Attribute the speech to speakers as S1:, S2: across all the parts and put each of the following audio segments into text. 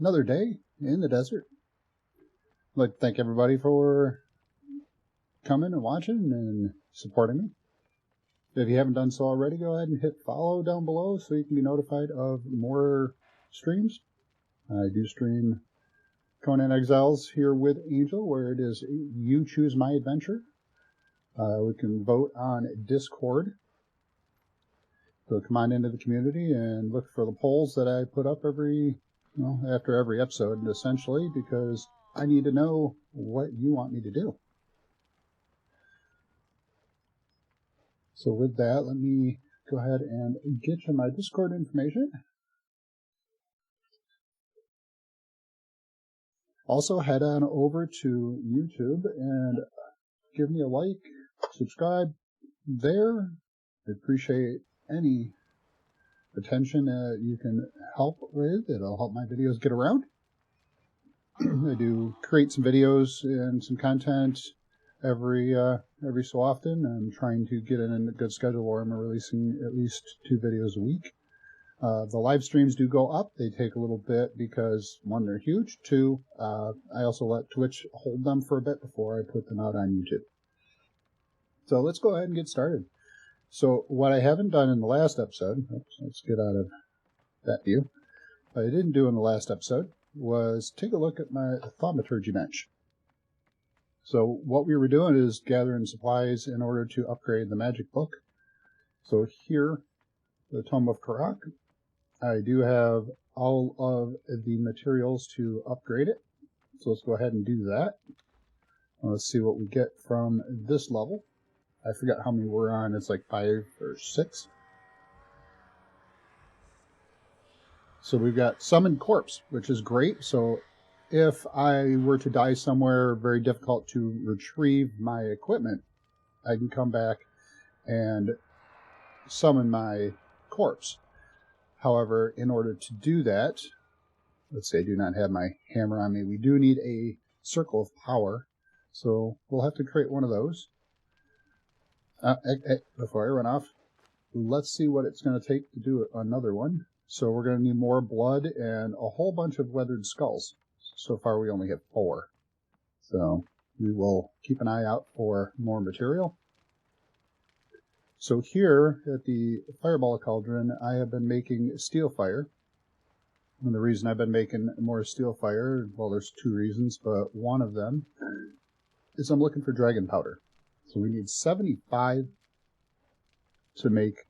S1: another day in the desert. I'd like to thank everybody for coming and watching and supporting me. If you haven't done so already, go ahead and hit follow down below so you can be notified of more streams. I do stream Conan Exiles here with Angel, where it is you choose my adventure. We can vote on Discord. So come on into the community and look for the polls that I put up after every episode, essentially, because I need to know what you want me to do. So with that, let me go ahead and get you my Discord information. Also, head on over to YouTube and give me a like, subscribe there. I appreciate any attention that you can help with. It'll help my videos get around. I do create some videos and some content every so often. I'm trying to get in a good schedule where I'm releasing at least 2 videos a week. The live streams do go up. They take a little bit because, 1, they're huge. 2, I also let Twitch hold them for a bit before I put them out on YouTube. So let's go ahead and get started. So what I haven't done in the last episode, let's get out of that view. What I didn't do in the last episode was take a look at my thaumaturgy bench. So what we were doing is gathering supplies in order to upgrade the magic book. So here, the Tome of Karak, I do have all of the materials to upgrade it. So let's go ahead and do that. Let's see what we get from this level. I forgot how many we're on. It's like 5 or 6. So we've got Summoned Corpse, which is great. So if I were to die somewhere very difficult to retrieve my equipment, I can come back and summon my corpse. However, in order to do that, let's say I do not have my hammer on me, we do need a circle of power. So we'll have to create one of those. Before I run off, let's see what it's going to take to do another one. So we're going to need more blood and a whole bunch of weathered skulls. So far we only have 4. So we will keep an eye out for more material. So here at the Fireball Cauldron, I have been making steel fire. And the reason I've been making more steel fire, well, there's 2 reasons, but one of them is I'm looking for dragon powder. So we need 75 to make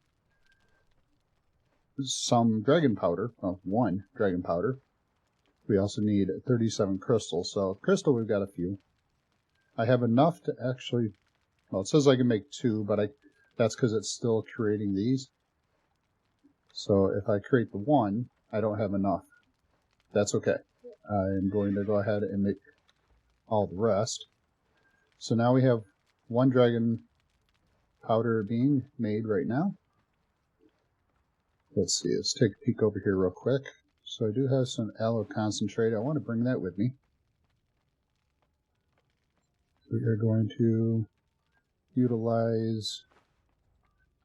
S1: some dragon powder, well, 1 dragon powder. We also need 37 crystals. So crystal, we've got a few. I have enough to actually, well, it says I can make 2, but that's because it's still creating these. So if I create the 1, I don't have enough. That's okay. I'm going to go ahead and make all the rest. So now we have 1 dragon powder being made right now. Let's see, let's take a peek over here real quick. So I do have some aloe concentrate. I want to bring that with me. So we are going to utilize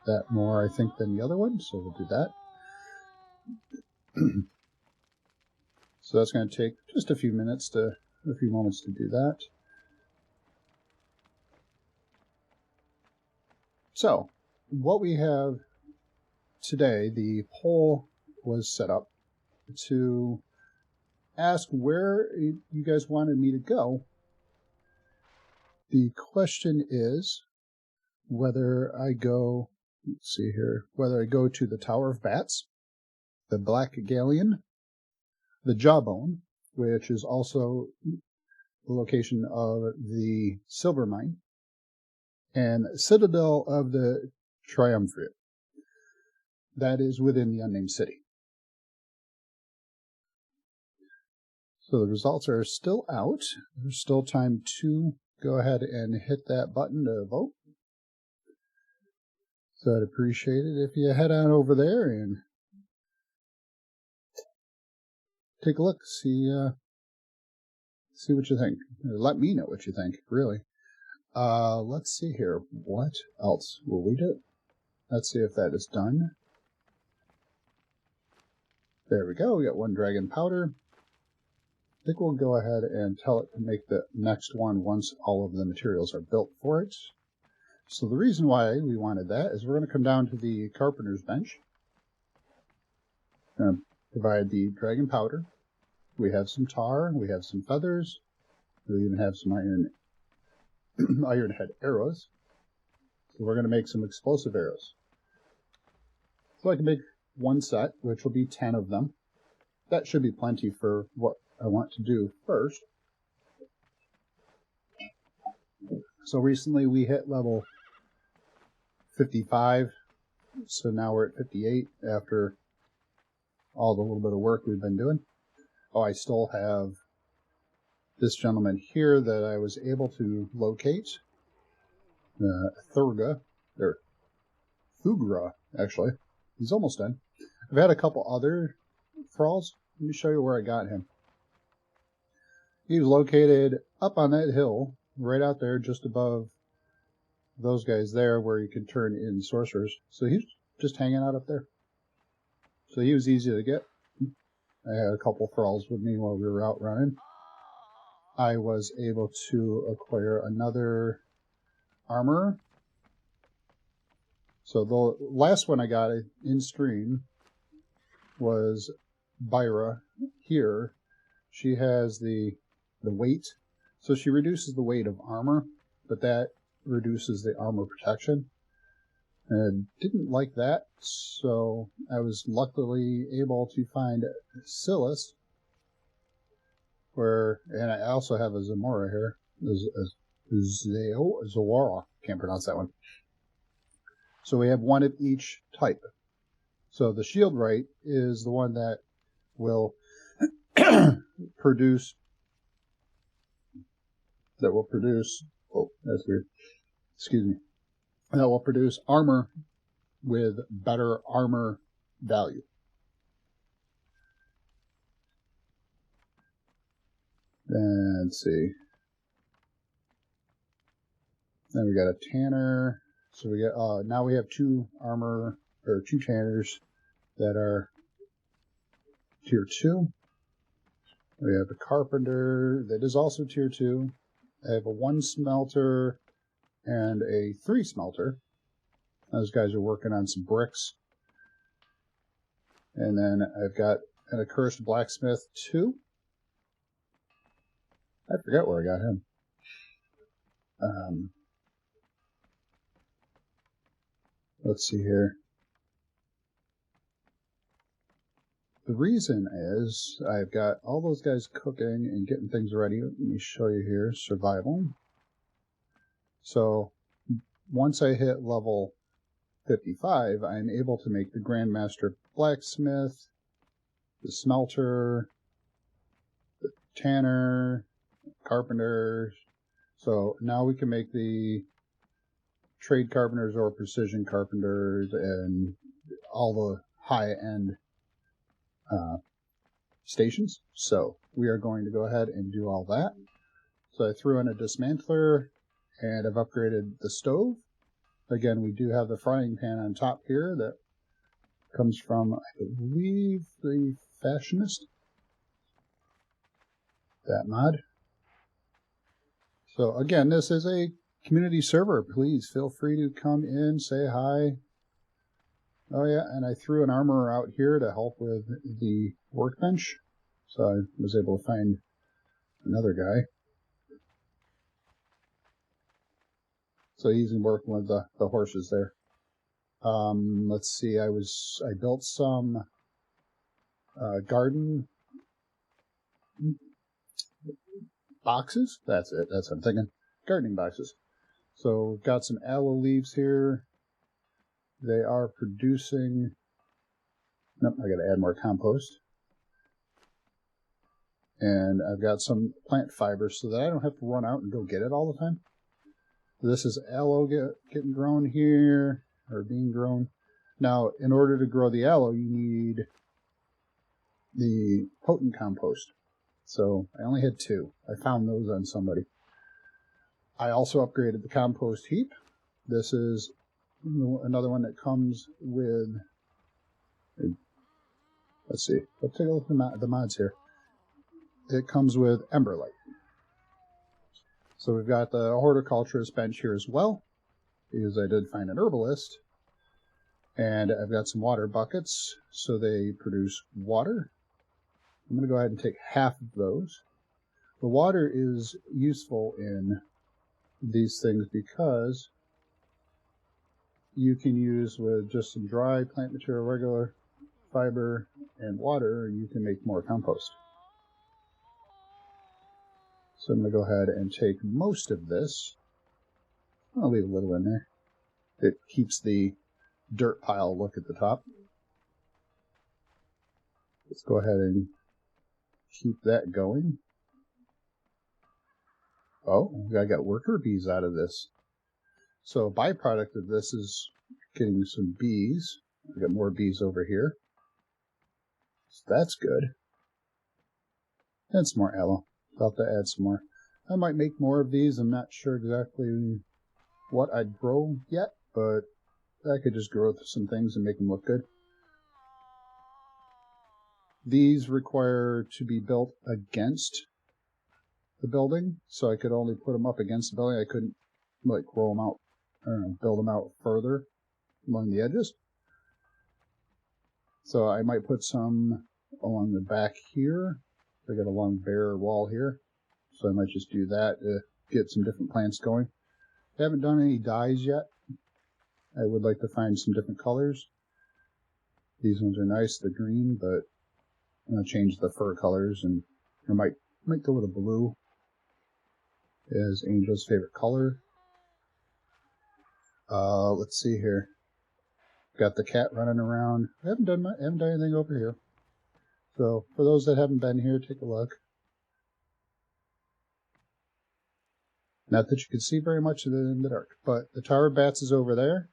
S1: that more, I think, than the other one. So we'll do that. So that's going to take just a few moments to do that. So, what we have today, the poll was set up to ask where you guys wanted me to go. The question is whether I go, let's see here, whether I go to the Tower of Bats, the Black Galleon, the Jawbone, which is also the location of the Silver Mine, and Citadel of the Triumvirate. That is within the Unnamed City. So the results are still out. There's still time to go ahead and hit that button to vote. So I'd appreciate it if you head on over there and take a look, see what you think. Let me know what you think, really. Let's see here. What else will we do? Let's see if that is done. There we go. We got 1 dragon powder. think we'll go ahead and tell it to make the next one once all of the materials are built for it. So the reason why we wanted that is we're going to come down to the carpenter's bench. Going to provide the dragon powder. We have some tar, we have some feathers, we even have some iron head arrows. So we're going to make some explosive arrows. So I can make one set, which will be 10 of them. That should be plenty for what I want to do first. So recently we hit level 55, so now we're at 58 after all the little bit of work we've been doing. Oh, I still have this gentleman here that I was able to locate. Thugra, actually. He's almost done. I've had a couple other thralls. Let me show you where I got him. He's located up on that hill, right out there, just above those guys there, where you can turn in sorcerers. So he's just hanging out up there. So he was easy to get. I had a couple thralls with me while we were out running. I was able to acquire another armor. So the last one I got in stream was Byra here. She has the weight. So she reduces the weight of armor, but that reduces the armor protection. And didn't like that, so I was luckily able to find Silas, and I also have a Zamora here, Zawara, can't pronounce that one. So we have one of each type. So the shield right is the one that will produce, oh, that's weird, excuse me. That will produce armor with better armor value. Then, let's see. Then we got a tanner. So we got now we have two tanners that are tier 2. We have a carpenter that is also tier 2. I have a 1 smelter and a 3 smelter. Those guys are working on some bricks. And then I've got an accursed blacksmith 2. I forgot where I got him. Let's see here. The reason is I've got all those guys cooking and getting things ready. Let me show you here. Survival. So once I hit level 55, I'm able to make the Grandmaster Blacksmith, the Smelter, the Tanner, Carpenter. So now we can make the Trade Carpenters or Precision Carpenters and all the high-end stations. So we are going to go ahead and do all that. So I threw in a Dismantler, and I've upgraded the stove. Again, we do have the frying pan on top here that comes from, I believe, the Fashionist. That mod. So again, this is a community server. Please feel free to come in, say hi. Oh yeah, and I threw an armorer out here to help with the workbench. So I was able to find another guy. So he's working with the horses there. Let's see, I built some garden boxes. That's it. That's what I'm thinking. Gardening boxes. So we've got some aloe leaves here. They are producing. Nope, I got to add more compost. And I've got some plant fibers so that I don't have to run out and go get it all the time. This is aloe getting grown here, or being grown. Now, in order to grow the aloe, you need the potent compost. So I only had 2. I found those on somebody. I also upgraded the compost heap. This is another one that comes with, let's see, let's take a look at the mods here. it comes with Emberlight. So we've got the horticulturist bench here as well, because I did find an herbalist. And I've got some water buckets, so they produce water. I'm going to go ahead and take half of those. The water is useful in these things because you can use with just some dry plant material, regular fiber, and water, you can make more compost. So I'm going to go ahead and take most of this. I'll leave a little in there. It keeps the dirt pile look at the top. Let's go ahead and keep that going. Oh, I got worker bees out of this. So a byproduct of this is getting some bees. I got more bees over here. So that's good. And some more aloe. About to add some more. I might make more of these. I'm not sure exactly what I'd grow yet, but I could just grow some things and make them look good. These require to be built against the building, so I could only put them up against the building. I couldn't like grow them out, build them out further along the edges. So I might put some along the back here. I got a long bare wall here, so I might just do that to get some different plants going. I haven't done any dyes yet. I would like to find some different colors. These ones are nice, they're green, but I'm going to change the fur colors, and I might go with a blue as Angel's favorite color. Let's see here. Got the cat running around. I haven't done anything over here. So for those that haven't been here, take a look. Not that you can see very much in the dark, but the Tower of Bats is over there.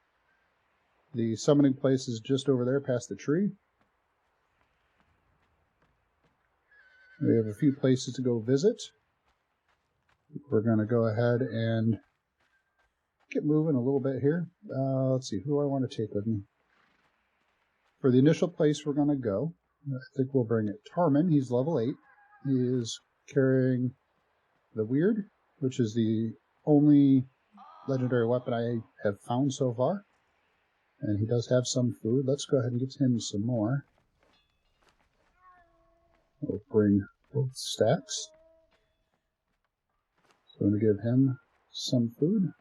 S1: The summoning place is just over there past the tree. We have a few places to go visit. We're going to go ahead and get moving a little bit here. Let's see, who do I want to take with me? For the initial place we're going to go, I think we'll bring it Tarman. He's level 8. He is carrying the Weird, which is the only legendary weapon I have found so far. And he does have some food. Let's go ahead and get him some more. We'll bring both stacks. So I'm going to give him some food.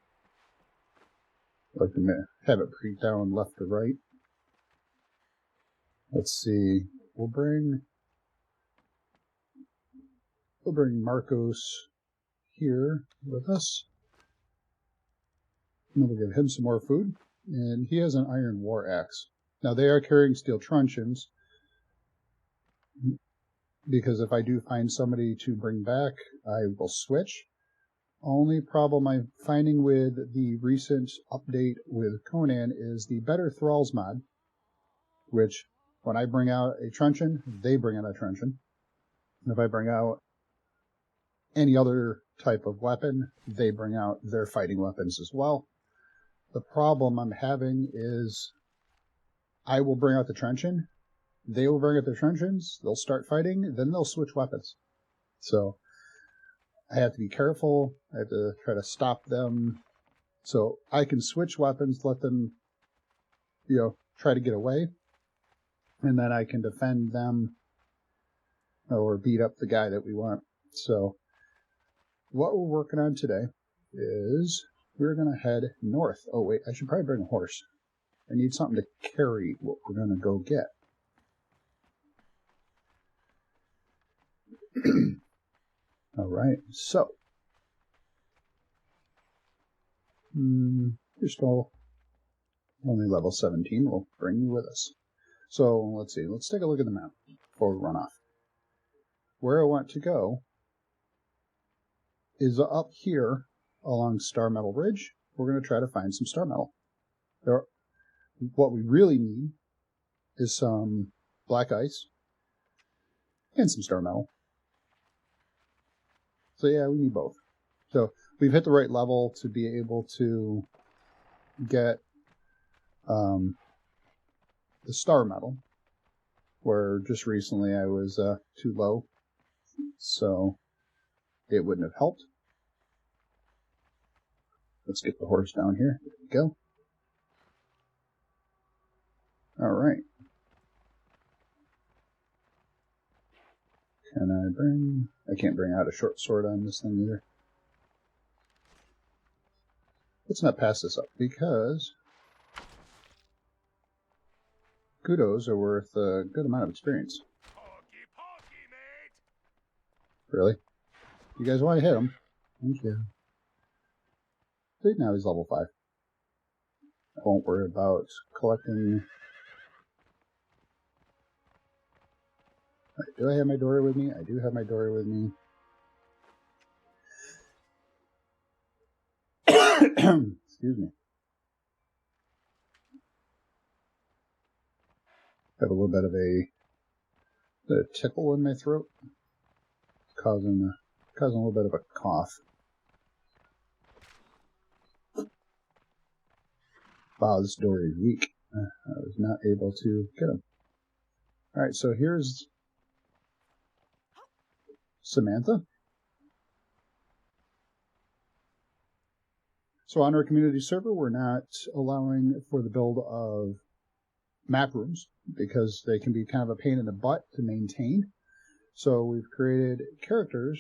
S1: I can have it pre down left to right. Let's see. We'll bring Marcos here with us. And we'll give him some more food. And he has an iron war axe. Now they are carrying steel truncheons, because if I do find somebody to bring back, I will switch. Only problem I'm finding with the recent update with Conan is the Better Thralls mod, which when I bring out a truncheon, they bring out a truncheon. And if I bring out any other type of weapon, they bring out their fighting weapons as well. The problem I'm having is I will bring out the truncheon, they will bring out their truncheons, they'll start fighting, then they'll switch weapons. So I have to be careful, I have to try to stop them. So I can switch weapons, let them, try to get away, and then I can defend them or beat up the guy that we want. So what we're working on today is we're going to head north. Oh, wait, I should probably bring a horse. I need something to carry what we're going to go get. All right, so you're still only level 17. We'll bring you with us. So let's see. Let's take a look at the map before we run off. Where I want to go is up here along Star Metal Ridge. We're going to try to find some Star Metal. What we really need is some black ice and some Star Metal. So yeah, we need both. So we've hit the right level to be able to get the Star Metal, where just recently I was too low. so it wouldn't have helped. Let's get the horse down here. There we go. Alright. Can I bring... I can't bring out a short sword on this thing either. Let's not pass this up, because kudos are worth a good amount of experience. Really? You guys want to hit him? Thank you. See, now he's level 5. I won't worry about collecting... Right, do I have my dory with me? I do have my dory with me. Excuse me. I have a little bit of a tickle in my throat. It's causing a little bit of a cough. Wow, this dory is weak. I was not able to get him. Alright, so here's Samantha. So on our community server, we're not allowing for the build of map rooms because they can be kind of a pain in the butt to maintain. So we've created characters,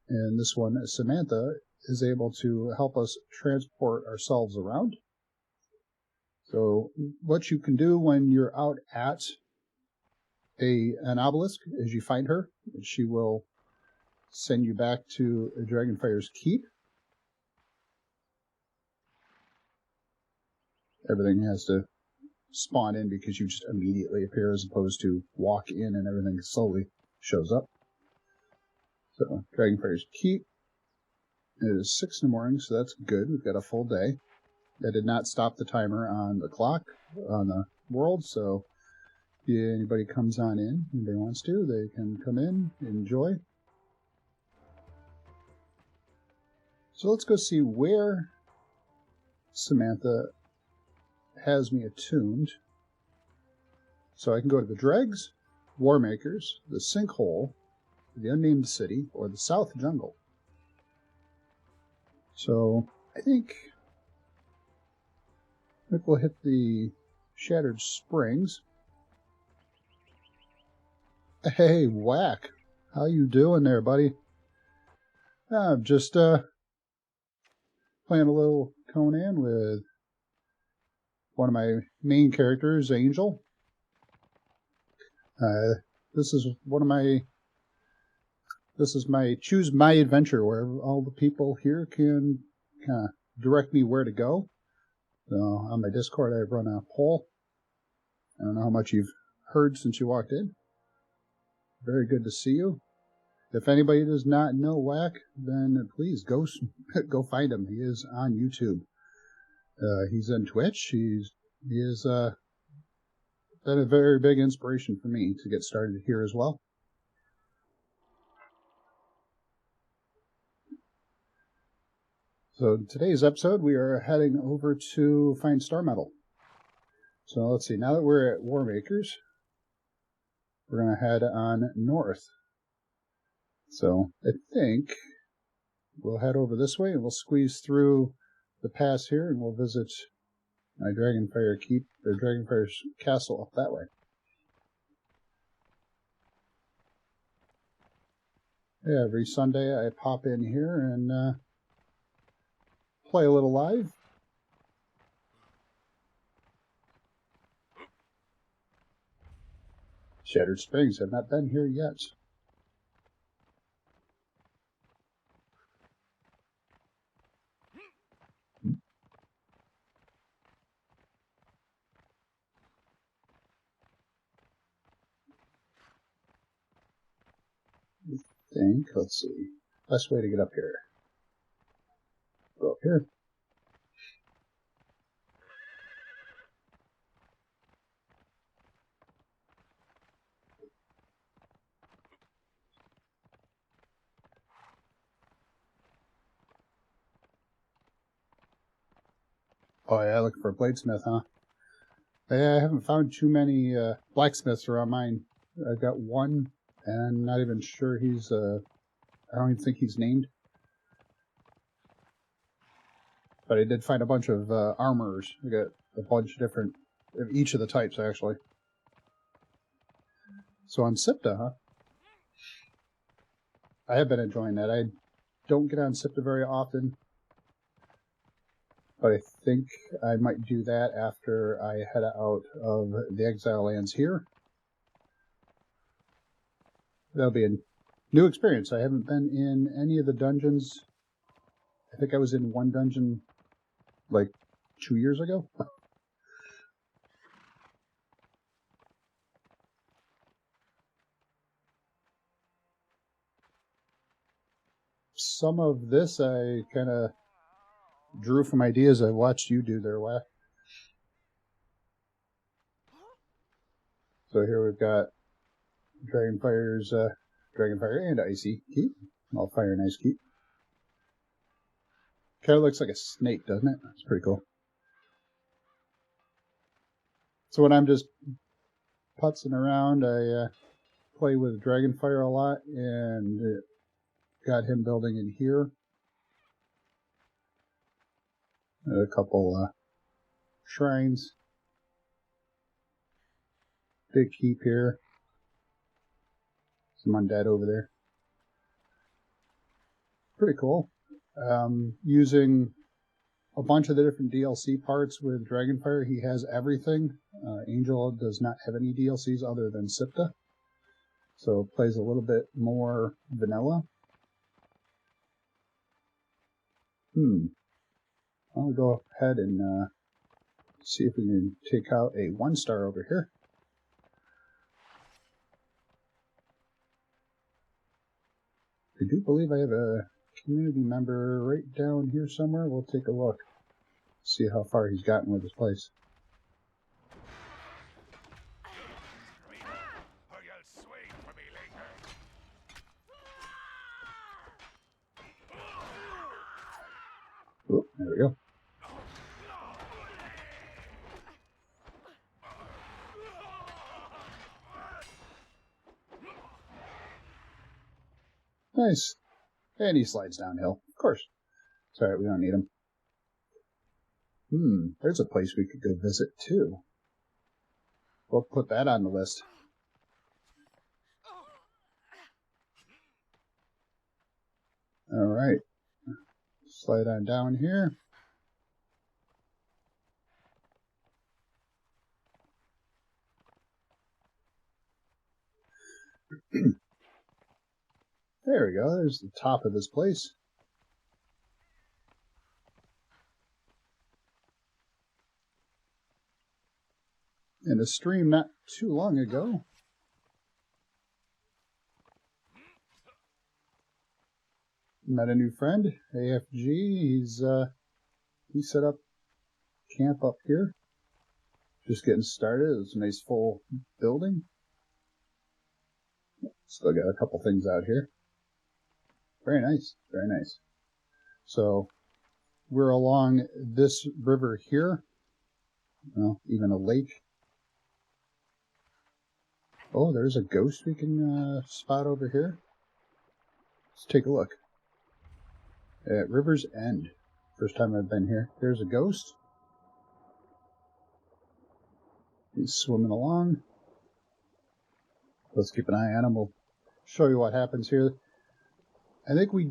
S1: and this one, Samantha, is able to help us transport ourselves around. So what you can do when you're out at an obelisk is you find her, and she will send you back to Dragonfire's Keep. Everything has to spawn in because you just immediately appear as opposed to walk in and everything slowly shows up. So, Dragonfire's Keep. It is 6 in the morning, so that's good. We've got a full day. I did not stop the timer on the clock, on the world, so if anybody comes on in, anybody wants to, they can come in, enjoy. So let's go see where Samantha has me attuned. So I can go to the Dregs, Warmakers, the Sinkhole, the Unnamed City, or the South Jungle. So I think we'll hit the Shattered Springs. Hey, Whack! How you doing there, buddy? I'm just playing a little Conan with one of my main characters, Angel. This is my Choose My Adventure, where all the people here can kind of direct me where to go. So on my Discord, I've run a poll. I don't know how much you've heard since you walked in. Very good to see you. If anybody does not know Whack, then please go find him. He is on YouTube. He's on Twitch. He is been a very big inspiration for me to get started here as well. So in today's episode, we are heading over to find Star Metal. So let's see. Now that we're at Warmakers, we're going to head on north. So I think we'll head over this way and we'll squeeze through the pass here and we'll visit my Dragonfire Keep, or Dragonfire's Castle up that way. Yeah, every Sunday I pop in here and play a little live. Shattered Springs, have not been here yet. Let's see, best way to get up here. Go up here. Oh yeah, looking for a bladesmith, huh? Yeah, I haven't found too many blacksmiths around mine. I've got one And not even sure he's, I don't even think he's named. But I did find a bunch of armors. I got a bunch of different, of each of the types, actually. So on Sipta, huh? I have been enjoying that. I don't get on Sipta very often. But I think I might do that after I head out of the Exile Lands here. That'll be a new experience. I haven't been in any of the dungeons. I think I was in one dungeon like 2 years ago. Some of this I kind of drew from ideas I watched you do there, Whack. So here we've got Dragonfire's Dragonfire and Icy Keep. All fire and ice keep. Kind of looks like a snake, doesn't it? That's pretty cool. So when I'm just putzing around, I play with Dragonfire a lot, and got him building in here. A couple shrines. Big keep here. Some undead over there. Pretty cool. Using a bunch of the different DLC parts with Dragonfire. He has everything. Angel does not have any DLCs other than Sipta. So it plays a little bit more vanilla. I'll go ahead and see if we can take out a 1-star over here. I do believe I have a community member right down here somewhere. We'll take a look. See how far he's gotten with his place. Oh, there we go. Nice. And he slides downhill. Of course. It's alright, we don't need him. There's a place we could go visit, too. We'll put that on the list. Alright. Slide on down here. There we go. There's the top of this place. In a stream not too long ago, met a new friend, AFG. He set up camp up here. Just getting started. It's a nice full building. Still got a couple things out here. Very nice, very nice. So we're along this river here. Well, even a lake. Oh, there's a ghost we can spot over here. Let's take a look. At River's End. First time I've been here. There's a ghost. He's swimming along. Let's keep an eye on him. We'll show you what happens here. I think we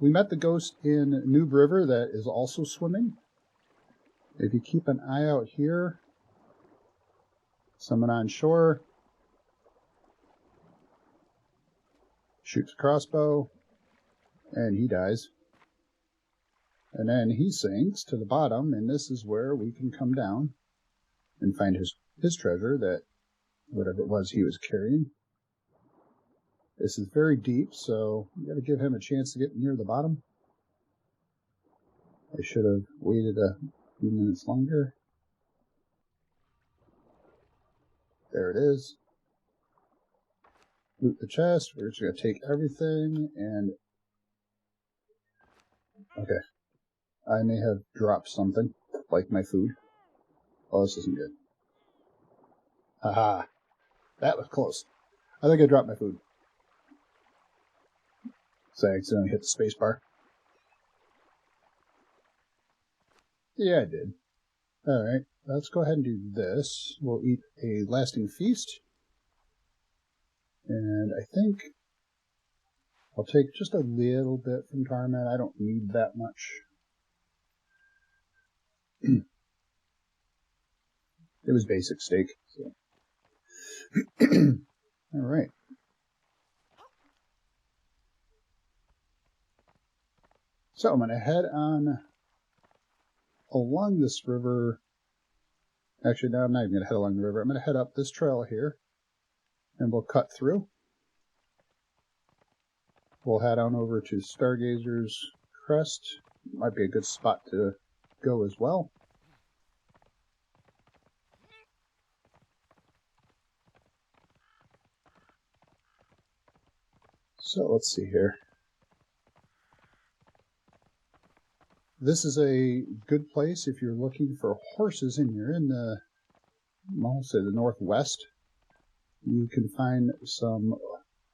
S1: met the ghost in Noob River that is also swimming. If you keep an eye out here, someone on shore shoots a crossbow, and he dies. And then he sinks to the bottom, and this is where we can come down and find his treasure, that whatever it was he was carrying. This is very deep, so you got to give him a chance to get near the bottom. I should have waited a few minutes longer. There it is. Loot the chest. We're just going to take everything and... Okay. I may have dropped something, like my food. Oh, this isn't good. Haha. That was close. I think I dropped my food. So I accidentally hit the space bar. Yeah, I did. Alright, let's go ahead and do this. We'll eat a lasting feast. And I think I'll take just a little bit from Tarman. I don't need that much. It was basic steak. So. Alright. So I'm going to head on along this river. Actually, no, I'm not even going to head along the river. I'm going to head up this trail here, and we'll cut through. We'll head on over to Stargazer's Crest. Might be a good spot to go as well. So let's see here. This is a good place if you're looking for horses and you're in the, I'll say the northwest. You can find some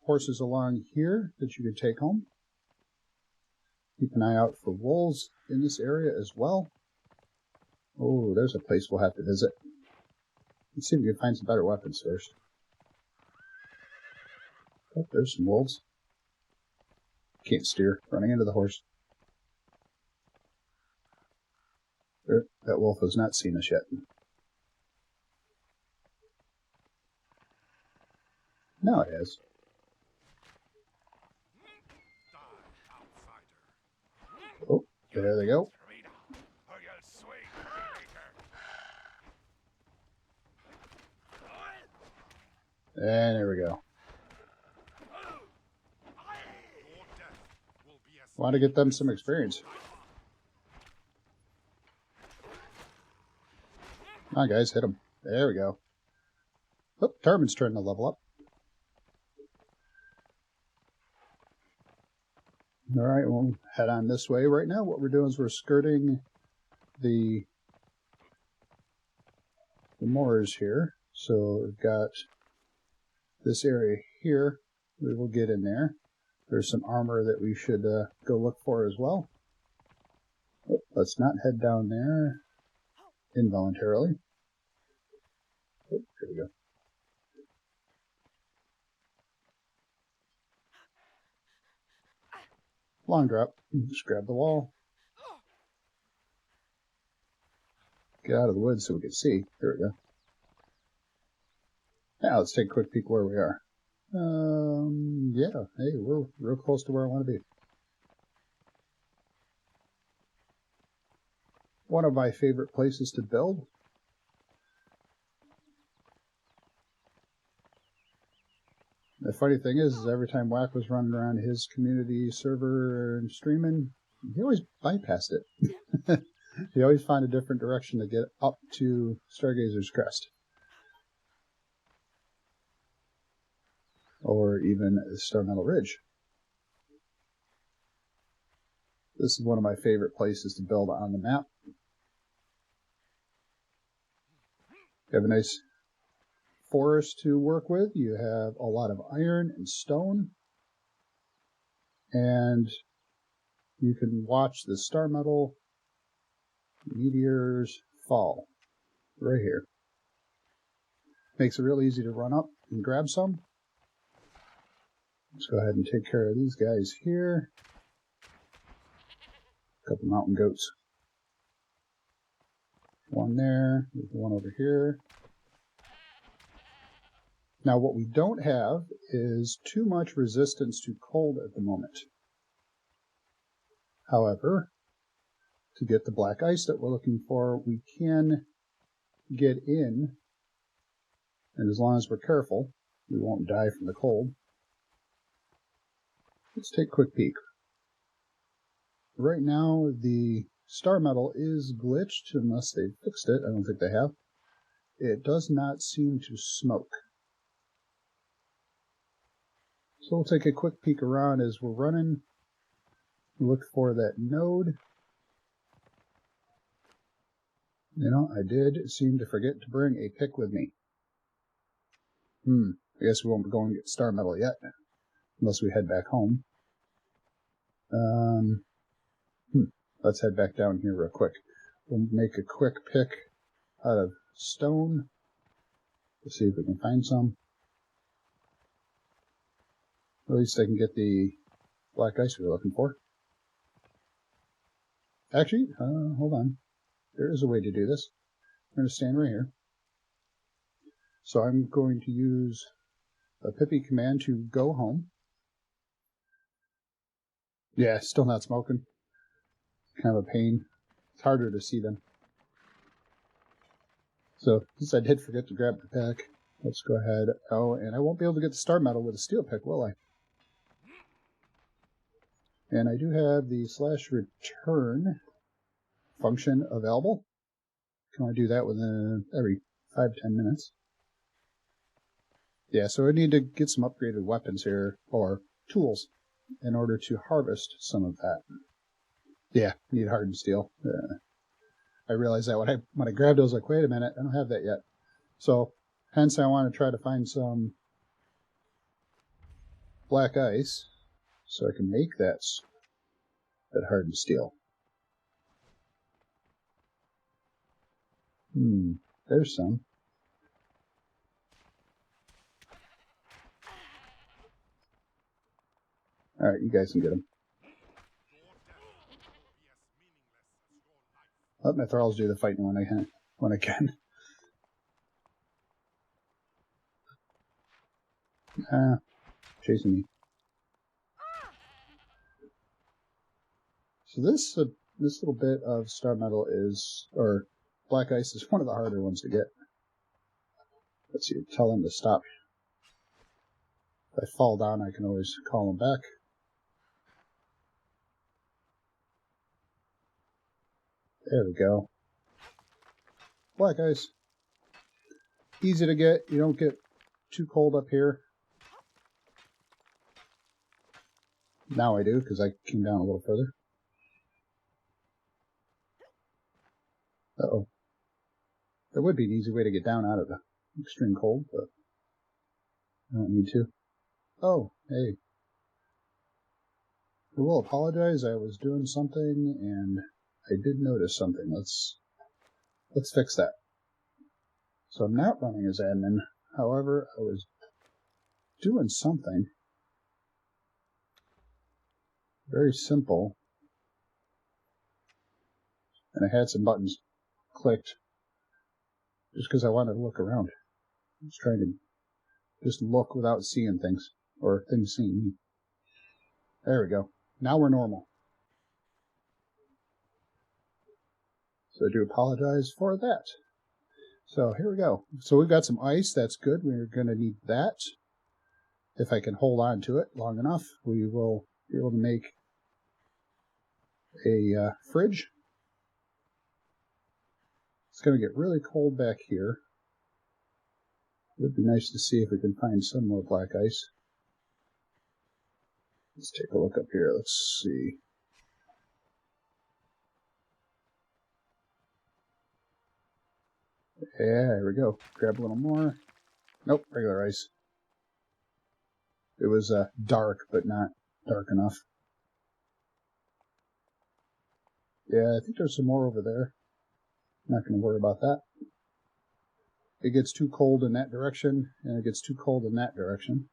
S1: horses along here that you could take home. Keep an eye out for wolves in this area as well. Oh, there's a place we'll have to visit. Let's see if we can find some better weapons first. Oh, there's some wolves. Can't steer. Running into the horse. That wolf has not seen us yet. Now it has. Oh, there they go. And there we go. Want to get them some experience. Come on, guys, hit them. There we go. Oh, Tarman's trying to level up. Alright, we'll head on this way. Right now, what we're doing is we're skirting the moors here. So we've got this area here. We will get in there. There's some armor that we should go look for as well. Oh, let's not head down there involuntarily. Oh, here we go. Long drop. Just grab the wall. Get out of the woods so we can see. There we go. Now let's take a quick peek where we are. Yeah, hey, we're real close to where I want to be. One of my favorite places to build. The funny thing is every time Whack was running around his community server and streaming, he always bypassed it. He always found a different direction to get up to Stargazer's Crest. Or even Star Metal Ridge. This is one of my favorite places to build on the map. You have a nice forest to work with. You have a lot of iron and stone. And you can watch the star metal meteors fall right here. Makes it real easy to run up and grab some. Let's go ahead and take care of these guys here. A couple mountain goats. One there, there's one over here. Now what we don't have is too much resistance to cold at the moment. However, to get the black ice that we're looking for, we can get in, and as long as we're careful, we won't die from the cold. Let's take a quick peek. Right now, the star metal is glitched, unless they've fixed it. I don't think they have. It does not seem to smoke. So we'll take a quick peek around as we're running. Look for that node. You know, I did seem to forget to bring a pick with me. I guess we won't be going to get star metal yet, unless we head back home. Let's head back down here real quick. We'll make a quick pick out of stone. Let's see if we can find some. At least I can get the black ice we were looking for. Actually, hold on. There is a way to do this. I'm going to stand right here. So I'm going to use a Pippi command to go home. Yeah, still not smoking. Kind of a pain. It's harder to see them. So, since I did forget to grab the pack, let's go ahead. Oh, and I won't be able to get the star metal with a steel pick, will I? And I do have the /return function available. Can I do that within every 5-10 minutes? Yeah, so I need to get some upgraded weapons here, or tools, in order to harvest some of that. Yeah, need hardened steel. I realized that when I grabbed it, I was like, wait a minute, I don't have that yet. So, hence I want to try to find some black ice, so I can make that hardened steel. There's some. Alright, you guys can get them. Let my thralls do the fighting when I can. Chasing me. So this little bit of star metal or black ice is one of the harder ones to get. Let's see, tell them to stop. If I fall down, I can always call them back. There we go. Black ice. Easy to get. You don't get too cold up here. Now I do, because I came down a little further. Uh-oh. There would be an easy way to get down out of the extreme cold, but I don't need to. Oh, hey. I will apologize. I was doing something, and I did notice something. Let's fix that. So I'm not running as admin. However, I was doing something very simple, and I had some buttons clicked just because I wanted to look around. I was trying to just look without seeing things, or things seeing me. There we go. Now we're normal. So I do apologize for that. So here we go. So we've got some ice. That's good. We're going to need that. If I can hold on to it long enough, we will be able to make a fridge. It's going to get really cold back here. It would be nice to see if we can find some more black ice. Let's take a look up here. Let's see. Yeah, here we go. Grab a little more. Nope, regular ice. It was dark, but not dark enough. Yeah, I think there's some more over there. Not going to worry about that. It gets too cold in that direction, and it gets too cold in that direction.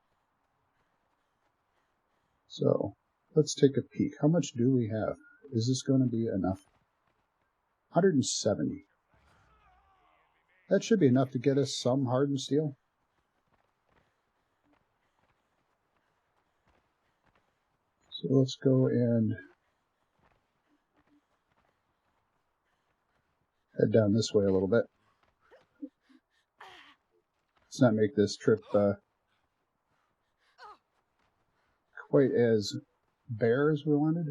S1: So, let's take a peek. How much do we have? Is this going to be enough? 170. That should be enough to get us some hardened steel. So let's go and head down this way a little bit. Let's not make this trip quite as bare as we wanted.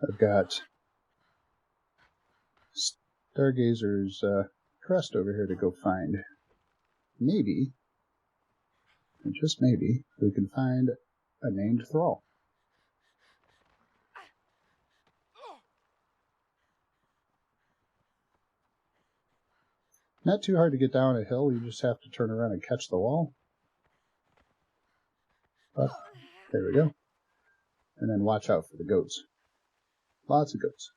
S1: I've got Stargazer's crest over here to go find. Maybe, and just maybe, we can find a named thrall. Not too hard to get down a hill, you just have to turn around and catch the wall. But, there we go. And then watch out for the goats. Lots of goats.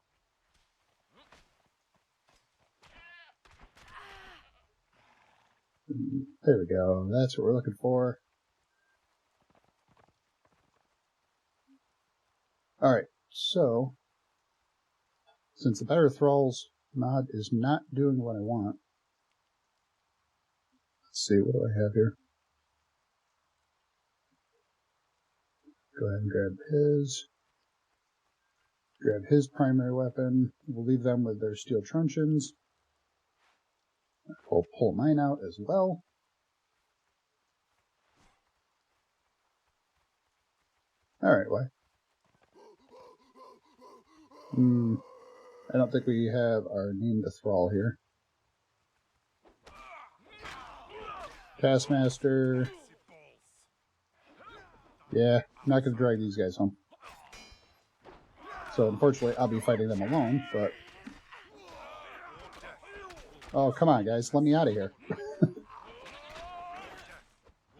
S1: There we go, that's what we're looking for. Alright, so, since the Better Thralls mod is not doing what I want, let's see, what do I have here? Go ahead and grab his primary weapon. We'll leave them with their steel truncheons. We'll pull mine out as well. Alright, why? I don't think we have our named thrall here. Taskmaster. Yeah, not going to drag these guys home. So unfortunately, I'll be fighting them alone, but... Oh, come on, guys. Let me out of here.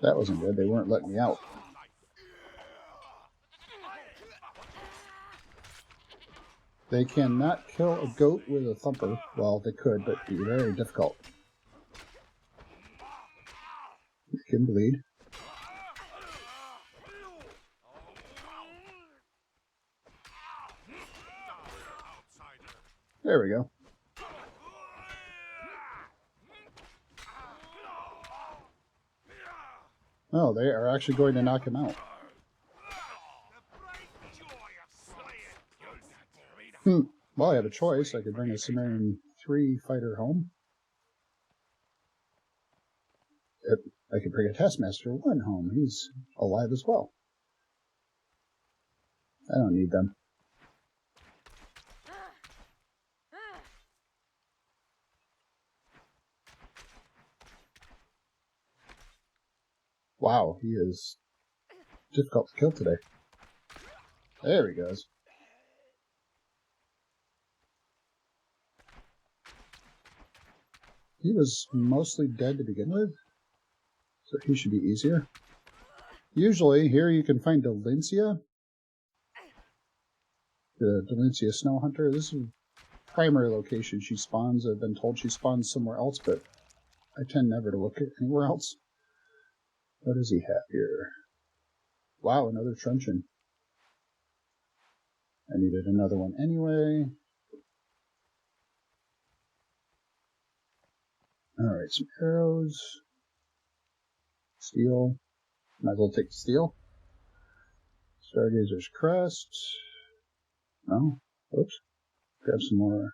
S1: That wasn't good. They weren't letting me out. They cannot kill a goat with a thumper. Well, they could, but it'd be very difficult. You can bleed. There we go. Oh, they are actually going to knock him out. Well, I have a choice. I could bring a Sumerian 3 fighter home. I could bring a Taskmaster 1 home. He's alive as well. I don't need them. Wow, he is difficult to kill today. There he goes. He was mostly dead to begin with, so he should be easier. Usually, here you can find Delincia. The Delincia Snow Hunter. This is the primary location she spawns. I've been told she spawns somewhere else, but I tend never to look at anywhere else. What does he have here? Wow, another truncheon. I needed another one anyway. Alright, some arrows. Steel. Might as well take steel. Stargazer's crest. No. Oops. Grab some more.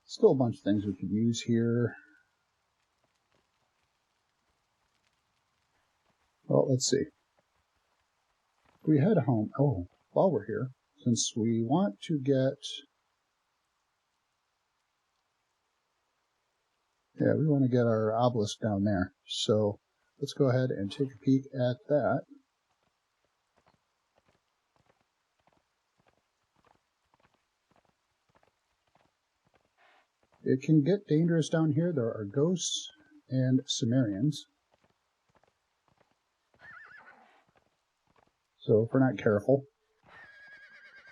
S1: Still a bunch of things we could use here. Well, let's see. We head home. Oh, while we're here, since we want to get... Yeah, we want to get our obelisk down there. So let's go ahead and take a peek at that. It can get dangerous down here. There are ghosts and Sumerians. So if we're not careful,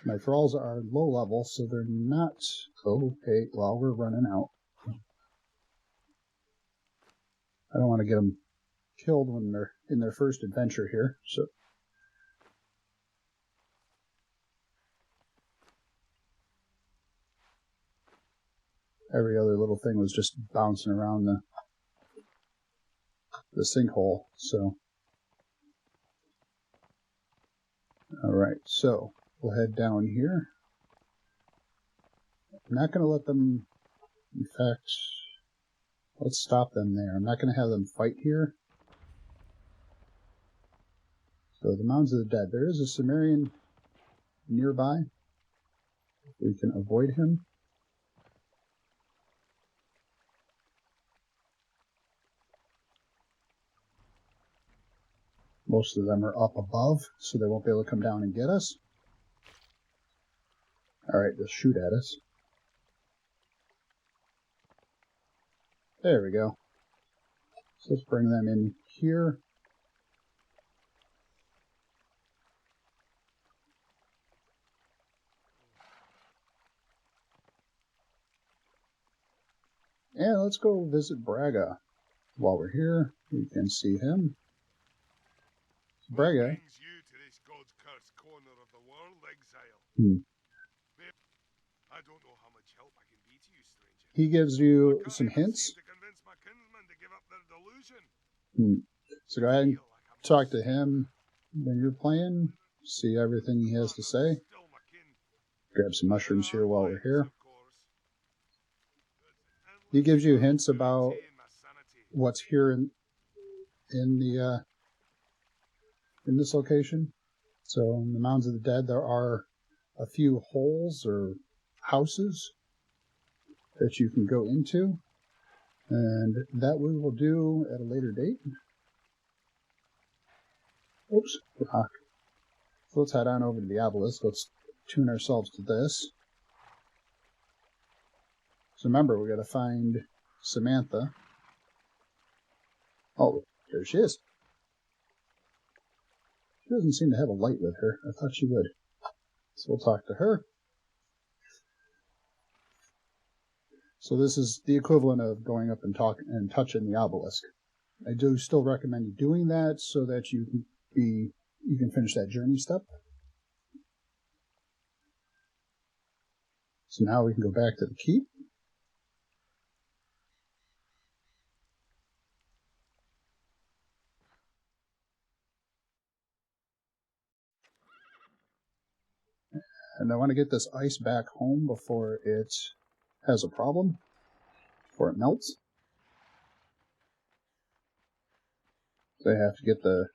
S1: my thralls are low level, so they're not... Okay, well, we're running out. I don't want to get them killed when they're in their first adventure here, so... Every other little thing was just bouncing around the sinkhole, so... Alright, so we'll head down here. I'm not going to let them... In fact, let's stop them there. I'm not going to have them fight here. So the Mounds of the Dead. There is a Sumerian nearby. We can avoid him. Most of them are up above, so they won't be able to come down and get us. Alright, they'll shoot at us. There we go. So let's bring them in here. And let's go visit Braga. While we're here, we can see him. Braga.
S2: Brings you to this God-cursed corner of the world, Exile. I don't know how much help I can be to you, stranger.
S1: He gives you some hints.
S2: To convince my kinsmen to give up their delusion.
S1: So go ahead and talk to him when you're playing. See everything he has to say. Grab some mushrooms here while we're here. He gives you hints about what's here in this location. So in the Mounds of the Dead, there are a few holes or houses that you can go into, and that we will do at a later date. Oops, rock. So let's head on over to the obelisk. Let's tune ourselves to this. So remember, we got to find Samantha. Oh, there she is. She doesn't seem to have a light with her. I thought she would. So we'll talk to her. So this is the equivalent of going up and touching the obelisk. I do still recommend you doing that so that you can finish that journey step. So now we can go back to the keep. And I want to get this ice back home before it has a problem, before it melts. So I have to get the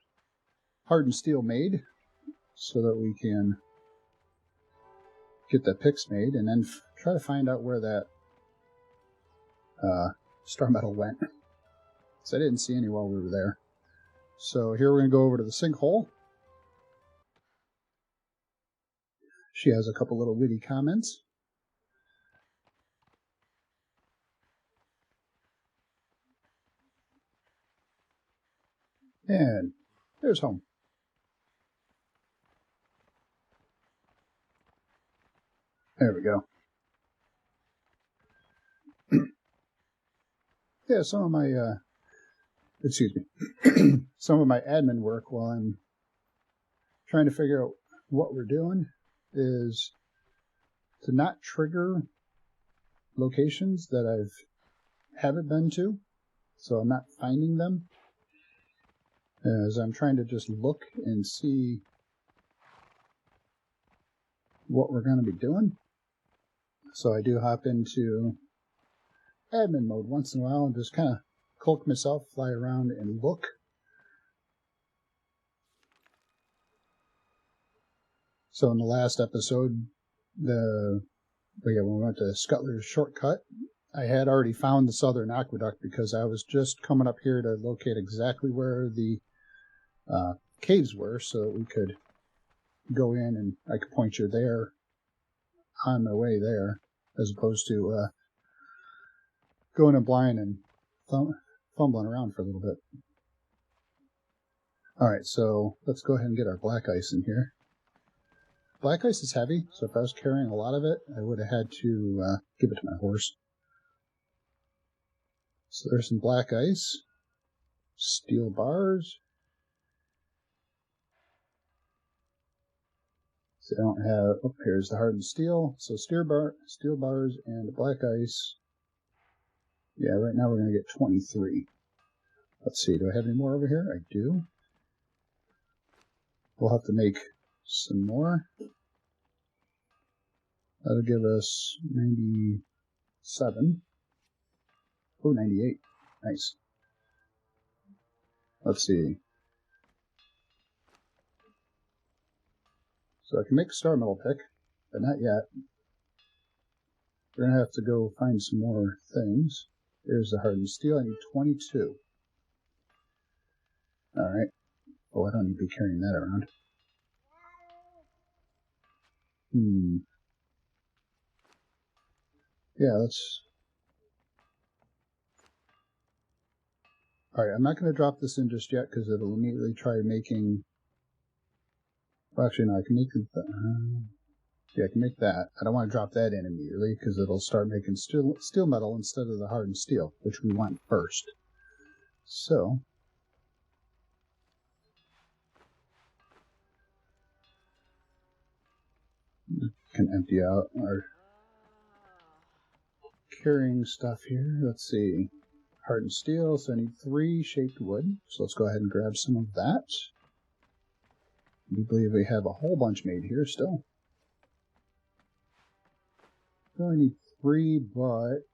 S1: hardened steel made so that we can get the picks made, and then try to find out where that star metal went. So I didn't see any while we were there. So here we're going to go over to the sinkhole. She has a couple little witty comments. And there's home. There we go. Yeah, some of my, some of my admin work while I'm trying to figure out what we're doing is to not trigger locations that haven't been to, so I'm not finding them, as I'm trying to just look and see what we're going to be doing. So I do hop into admin mode once in a while and just kind of cloak myself, fly around and look. So in the last episode, when we went to Scutler's Shortcut, I had already found the Southern Aqueduct because I was just coming up here to locate exactly where the caves were so that we could go in and I could point you there on my way there, as opposed to going in blind and fumbling around for a little bit. Alright, so let's go ahead and get our black ice in here. Black ice is heavy, so if I was carrying a lot of it, I would have had to give it to my horse. So there's some black ice, steel bars. So I don't have, oh, here's the hardened steel. So steel bars and black ice. Yeah, right now we're going to get 23. Let's see, do I have any more over here? I do. We'll have to make some more. That'll give us 97. Oh, 98. Nice. Let's see. So I can make a star metal pick, but not yet. We're going to have to go find some more things. There's the hardened steel. I need 22. Alright. Oh, I don't need to be carrying that around. Yeah, let's Alright, I'm not going to drop this in just yet because it'll immediately try making... Well, actually, no, I can make... yeah, I can make that. I don't want to drop that in immediately because it'll start making steel metal instead of the hardened steel, which we want first. So... can empty out our carrying stuff here. Let's see. Hardened steel, so I need 3 shaped wood. So let's go ahead and grab some of that. We believe we have a whole bunch made here still. We only need 3, but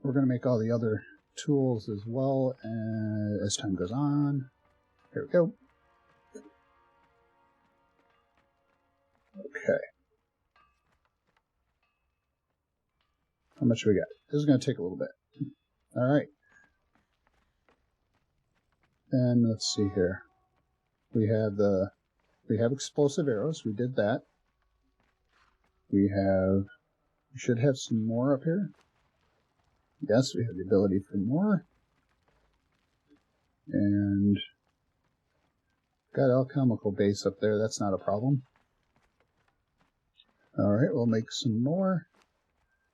S1: we're going to make all the other tools as well as time goes on. Here we go. Okay. How much we got? This is going to take a little bit. Alright. And let's see here. We have explosive arrows. We did that. We should have some more up here. Yes, we have the ability for more. And got alchemical base up there. That's not a problem. Alright, we'll make some more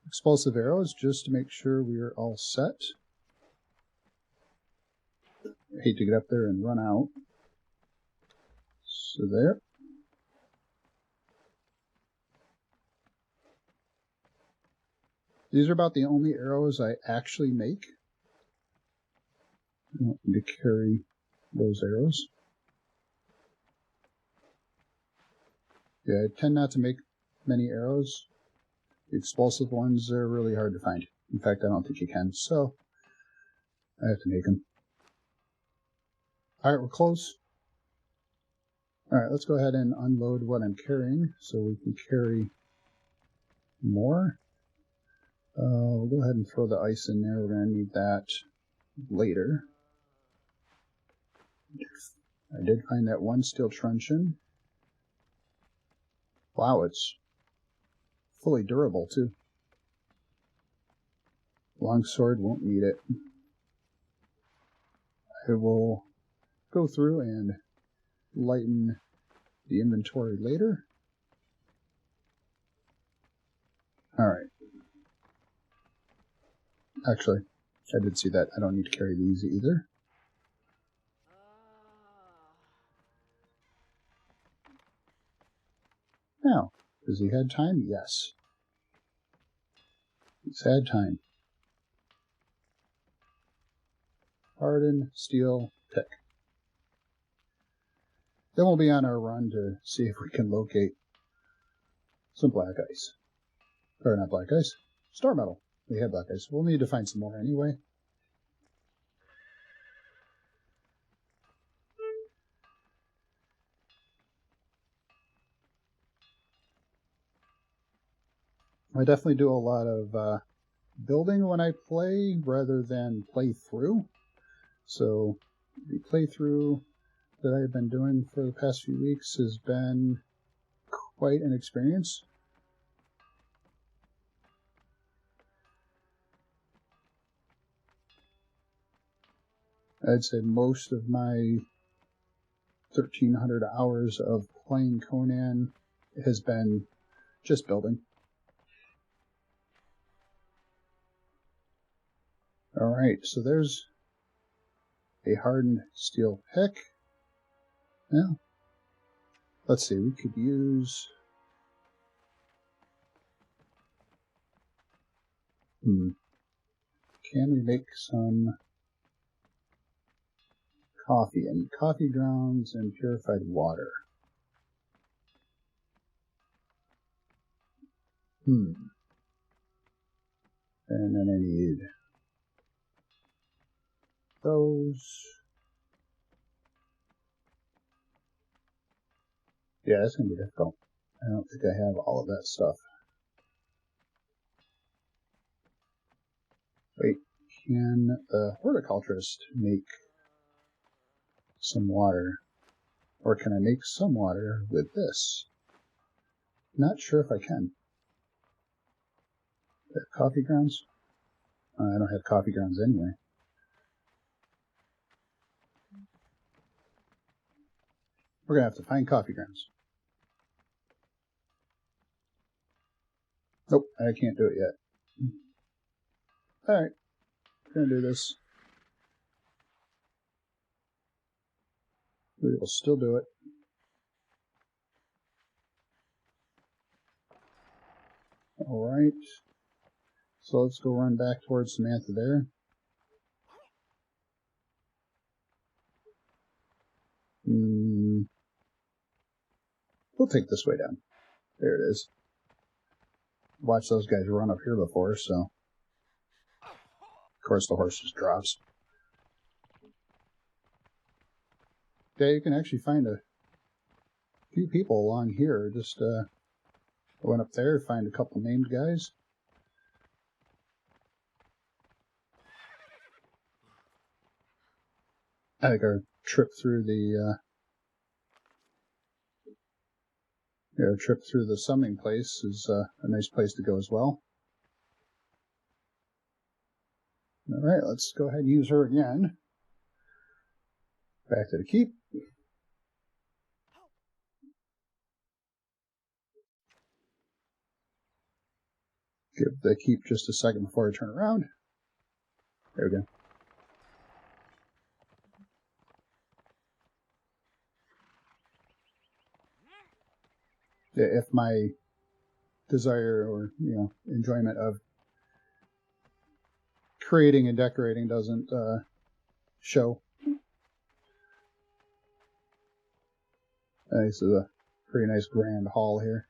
S1: explosive arrows just to make sure we are all set. I hate to get up there and run out. So there. These are about the only arrows I actually make. I want to carry those arrows. Yeah, I tend not to make many arrows. The explosive ones are really hard to find. In fact, I don't think you can, so I have to make them. Alright, we're close. Alright, let's go ahead and unload what I'm carrying so we can carry more. We'll go ahead and throw the ice in there. We're going to need that later. I did find that 1 steel truncheon. Wow, it's fully durable too. Longsword won't need it. I will go through and lighten the inventory later. Alright. Actually, I did see that. I don't need to carry these either. Now, has he had time? Yes. He's had time. Hardened steel pick. Then we'll be on our run to see if we can locate some black ice. Or not black ice, star metal. We had black ice. We'll need to find some more anyway. I definitely do a lot of building when I play rather than play through. So the playthrough that I've been doing for the past few weeks has been quite an experience. I'd say most of my 1,300 hours of playing Conan has been just building. Alright, so there's a hardened steel pick. Now, let's see, we could use... Can we make some coffee? I need coffee grounds and purified water. And then I need those. Yeah, it's going to be difficult. I don't think I have all of that stuff. Wait, can the horticulturist make some water? Or can I make some water with this? Not sure if I can. Coffee grounds? I don't have coffee grounds anyway. We're going to have to find coffee grounds. Nope, I can't do it yet. Alright, we're going to do this. We will still do it. Alright. So let's go run back towards Samantha there. We'll take this way down. There it is. Watch those guys run up here before, so... Of course the horse just drops. Yeah, you can actually find a few people along here. Just went up there, find a couple named guys. I think our trip through the summoning place is a nice place to go as well. Alright, let's go ahead and use her again. Back to the keep. Give the keep just a second before I turn around. There we go. If my desire or, enjoyment of creating and decorating doesn't show. This is a pretty nice grand hall here.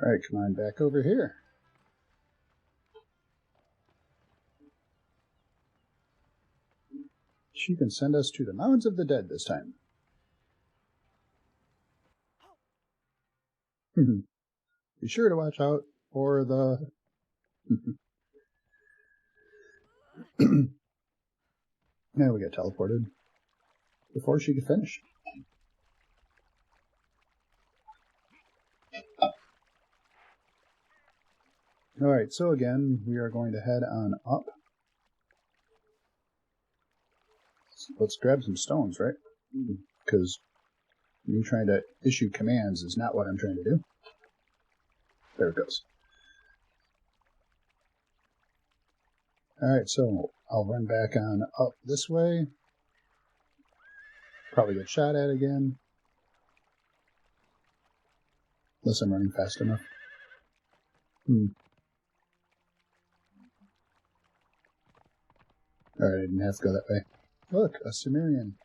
S1: Alright, come on back over here. She can send us to the Mountains of the Dead this time. Be sure to watch out for the... Now we got teleported before she could finish. Alright, so again, we are going to head on up. Let's grab some stones, right? Because me trying to issue commands is not what I'm trying to do. There it goes. Alright, so I'll run back on up this way. Probably get shot at again. Unless I'm running fast enough. Alright, I didn't have to go that way. Look, a Sumerian.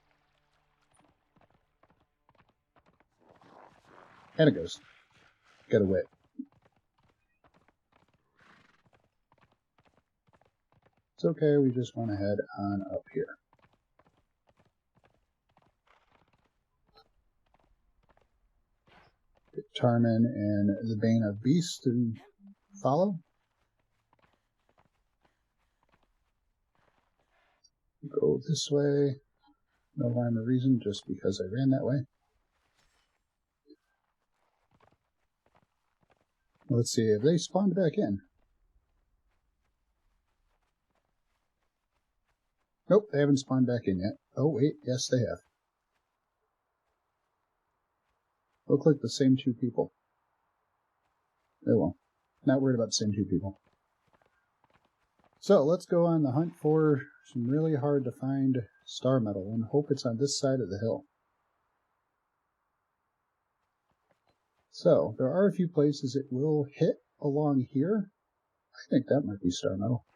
S1: And a ghost. Got a wit. It's okay, we just want to head on up here. Get Tarman and the Bane of Beasts to follow. Go this way. No rhyme or reason, just because I ran that way. Let's see, have they spawned back in? Nope, they haven't spawned back in yet. Oh wait, yes they have. Look like the same two people. Oh well, not worried about the same two people. So let's go on the hunt for some really hard to find star metal and hope it's on this side of the hill. So there are a few places it will hit along here. I think that might be star metal.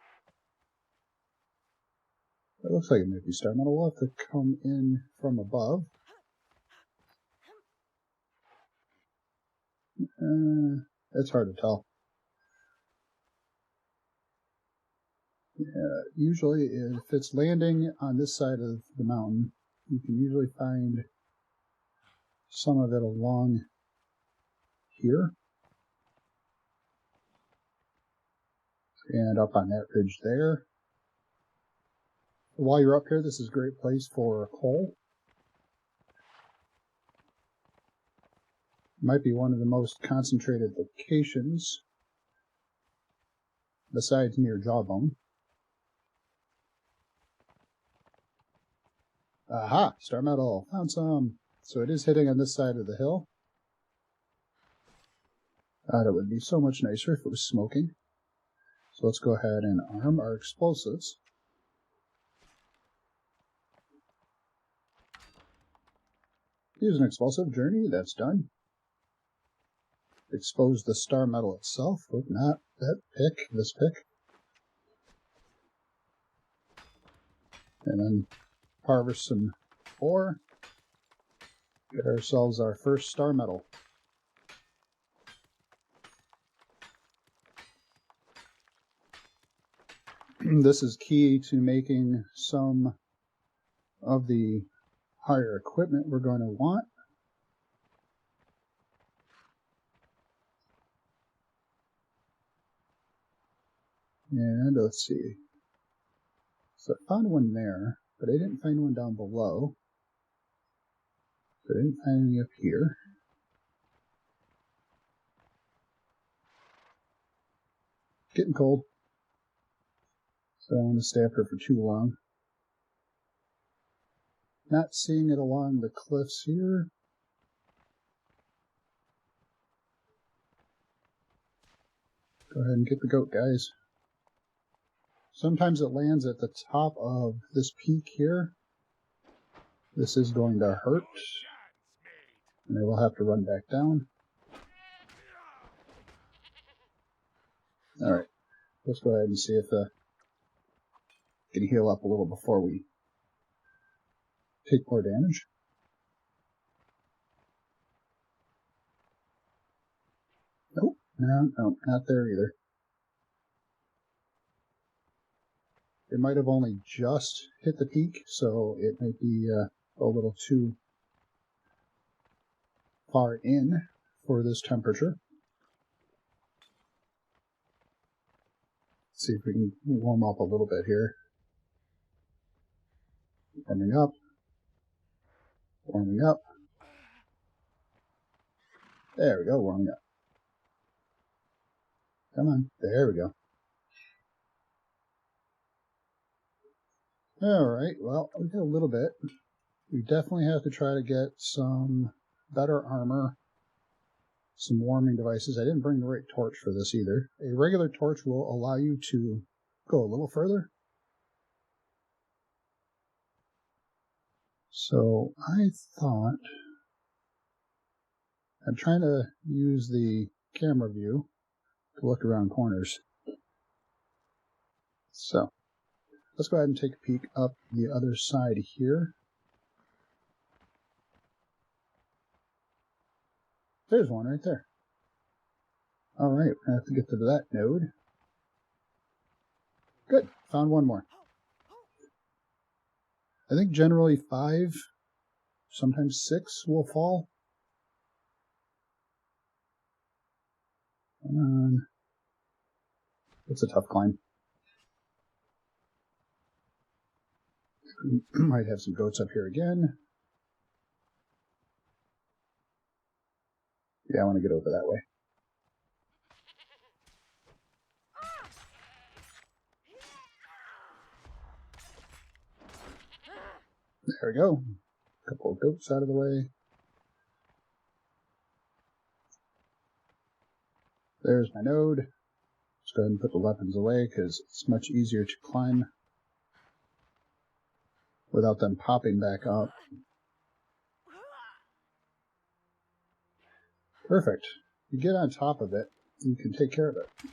S1: It looks like it might be star metal. We'll have to come in from above. It's hard to tell. Usually, if it's landing on this side of the mountain, you can usually find some of it along here. And up on that ridge there. While you're up here, this is a great place for coal. Might be one of the most concentrated locations, besides near Jawbone. Aha! Star metal. Found some. So it is hitting on this side of the hill. God, it would be so much nicer if it was smoking. So let's go ahead and arm our explosives. Use an explosive journey. That's done. Expose the star metal itself. Oh, not that pick. This pick. And then harvest some ore. Get ourselves our first star metal. This is key to making some of the higher equipment we're going to want. And let's see. So I found one there, but I didn't find one down below. So I didn't find any up here. Getting cold. So I don't want to stay up here for too long. Not seeing it along the cliffs here. Go ahead and get the goat, guys. Sometimes it lands at the top of this peak here. This is going to hurt. And they will have to run back down. Alright. Let's go ahead and see if can heal up a little before we take more damage. Nope. No, not there either. It might have only just hit the peak, so it might be a little too far in for this temperature. Let's see if we can warm up a little bit here. Warming up. Warming up. There we go, warming up. Come on, there we go. Alright, well, we got a little bit. We definitely have to try to get some better armor, some warming devices. I didn't bring the right torch for this either. A regular torch will allow you to go a little further. So I thought, I'm trying to use the camera view to look around corners. So let's go ahead and take a peek up the other side here. There's one right there. Alright, I have to get to that node. Good, found one more. I think generally 5, sometimes 6 will fall. Come on. It's a tough climb. Might have some goats up here again. Yeah, I want to get over that way. There we go. A couple of goats out of the way. There's my node. Let's go ahead and put the weapons away because it's much easier to climb without them popping back up. Perfect. You get on top of it, you can take care of it.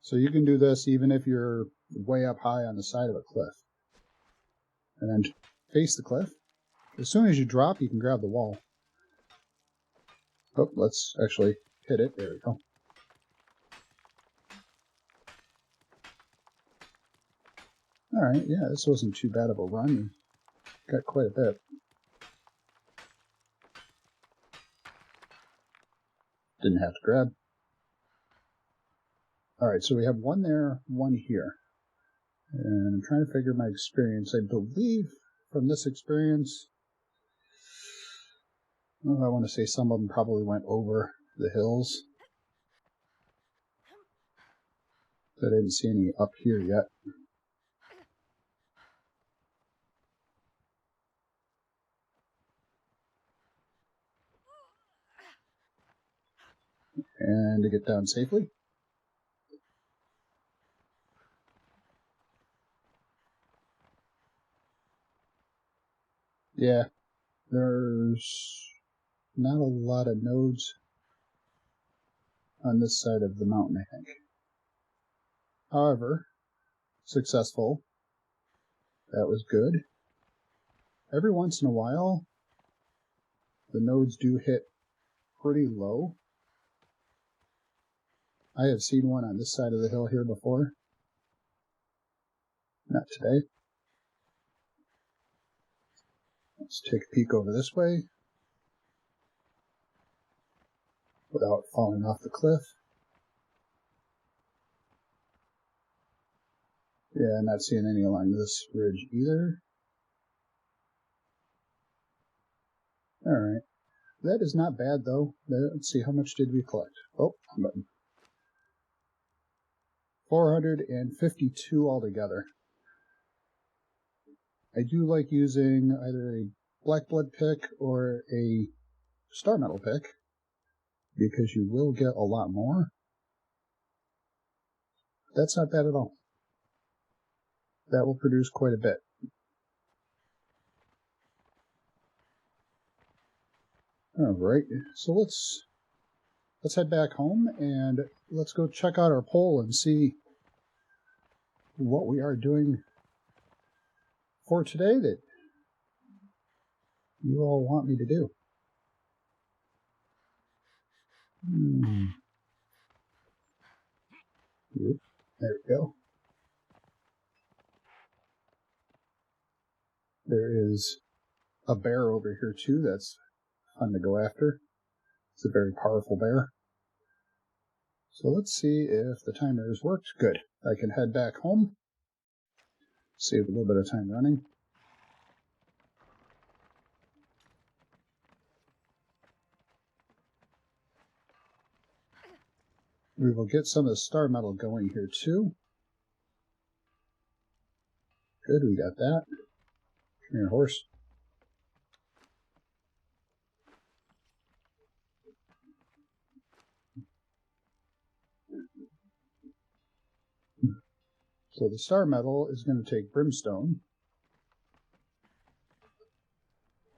S1: So you can do this even if you're way up high on the side of a cliff. And then face the cliff. As soon as you drop, you can grab the wall. Oh, let's actually hit it. There we go. Alright, yeah, this wasn't too bad of a run. We got quite a bit. Didn't have to grab. Alright, so we have one there, one here. And I'm trying to figure my experience. I believe from this experience, well, I want to say some of them probably went over the hills. I didn't see any up here yet. to get down safely. Yeah, there's not a lot of nodes on this side of the mountain, I think. However, successful. That was good. Every once in a while, the nodes do hit pretty low. I have seen one on this side of the hill here before. Not today. Let's take a peek over this way without falling off the cliff. Yeah, not seeing any along this ridge either. Alright. That is not bad though. Let's see, how much did we collect? Oh, button. 452 altogether. I do like using either a black blood pick or a star metal pick because you will get a lot more. That's not bad at all. That will produce quite a bit. Alright, so let's head back home and let's go check out our poll and see what we are doing for today that you all want me to do. There we go. There is a bear over here too that's fun to go after. It's a very powerful bear. So let's see if the timer has worked. Good. I can head back home. Save a little bit of time running. We will get some of the star metal going here too. Good, we got that. Come here, horse. So the star metal is going to take brimstone.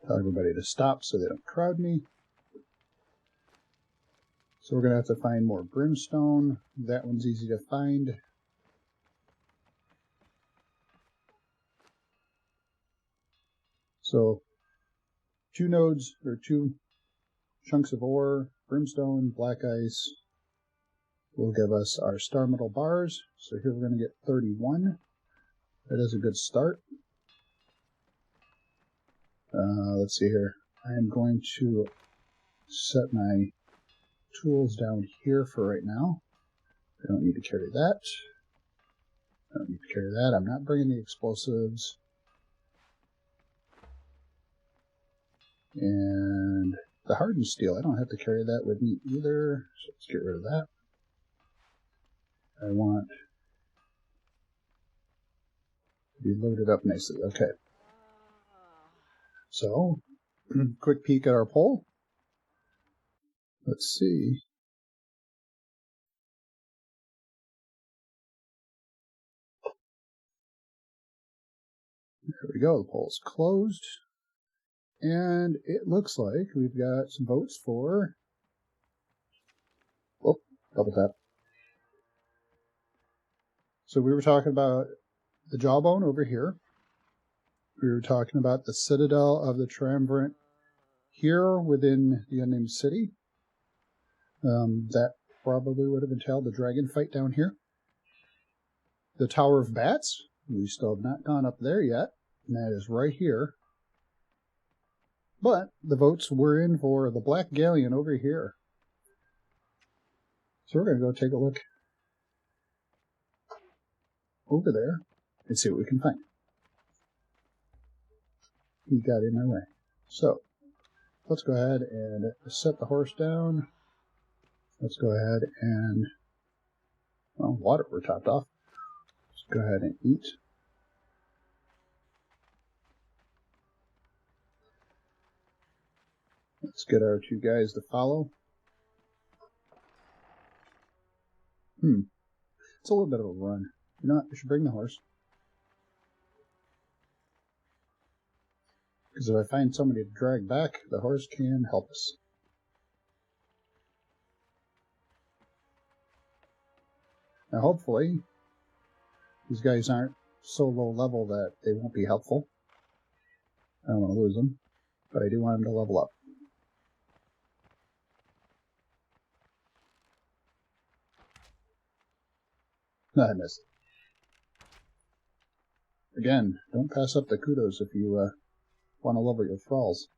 S1: Tell everybody to stop so they don't crowd me. So we're going to have to find more brimstone. That one's easy to find. So 2 nodes, or 2 chunks of ore, brimstone, black ice, will give us our star metal bars. So here we're going to get 31. That is a good start. Let's see here. I am going to set my tools down here for right now. I don't need to carry that. I don't need to carry that. I'm not bringing the explosives. And the hardened steel, I don't have to carry that with me either. So let's get rid of that. I want to be loaded up nicely. Okay. So, quick peek at our poll. Let's see. There we go. The poll's closed. And it looks like we've got some votes for... Oh, double tap. So we were talking about the jawbone over here. We were talking about the citadel of the triumvirate here within the unnamed city. That probably would have entailed the dragon fight down here. The Tower of Bats. We still have not gone up there yet. And that is right here. But the votes were in for the Black Galleon over here. So we're going to go take a look over there and see what we can find. He got in my way. So, let's go ahead and set the horse down. Let's go ahead and... Well, water we're topped off. Let's go ahead and eat. Let's get our 2 guys to follow. It's a little bit of a run. You know what? I should bring the horse. Because if I find somebody to drag back, the horse can help us. Now hopefully, these guys aren't so low level that they won't be helpful. I don't want to lose them, but I do want them to level up. No, I missed. Again, don't pass up the kudos if you want to level your thralls.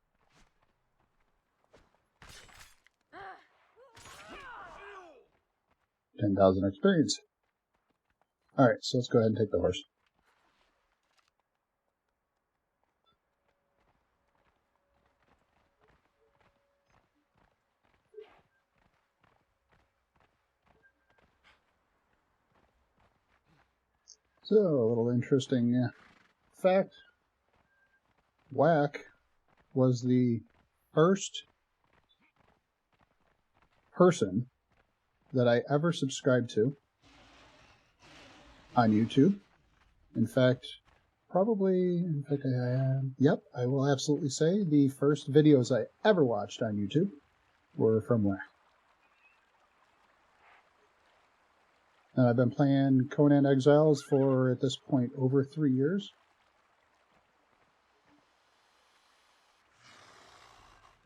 S1: 10,000 experience. Alright, so let's go ahead and take the horse. So, a little interesting fact. Whack was the first person that I ever subscribed to on YouTube. In fact, yep, I will absolutely say the first videos I ever watched on YouTube were from Whack. And I've been playing Conan Exiles for, at this point, over 3 years.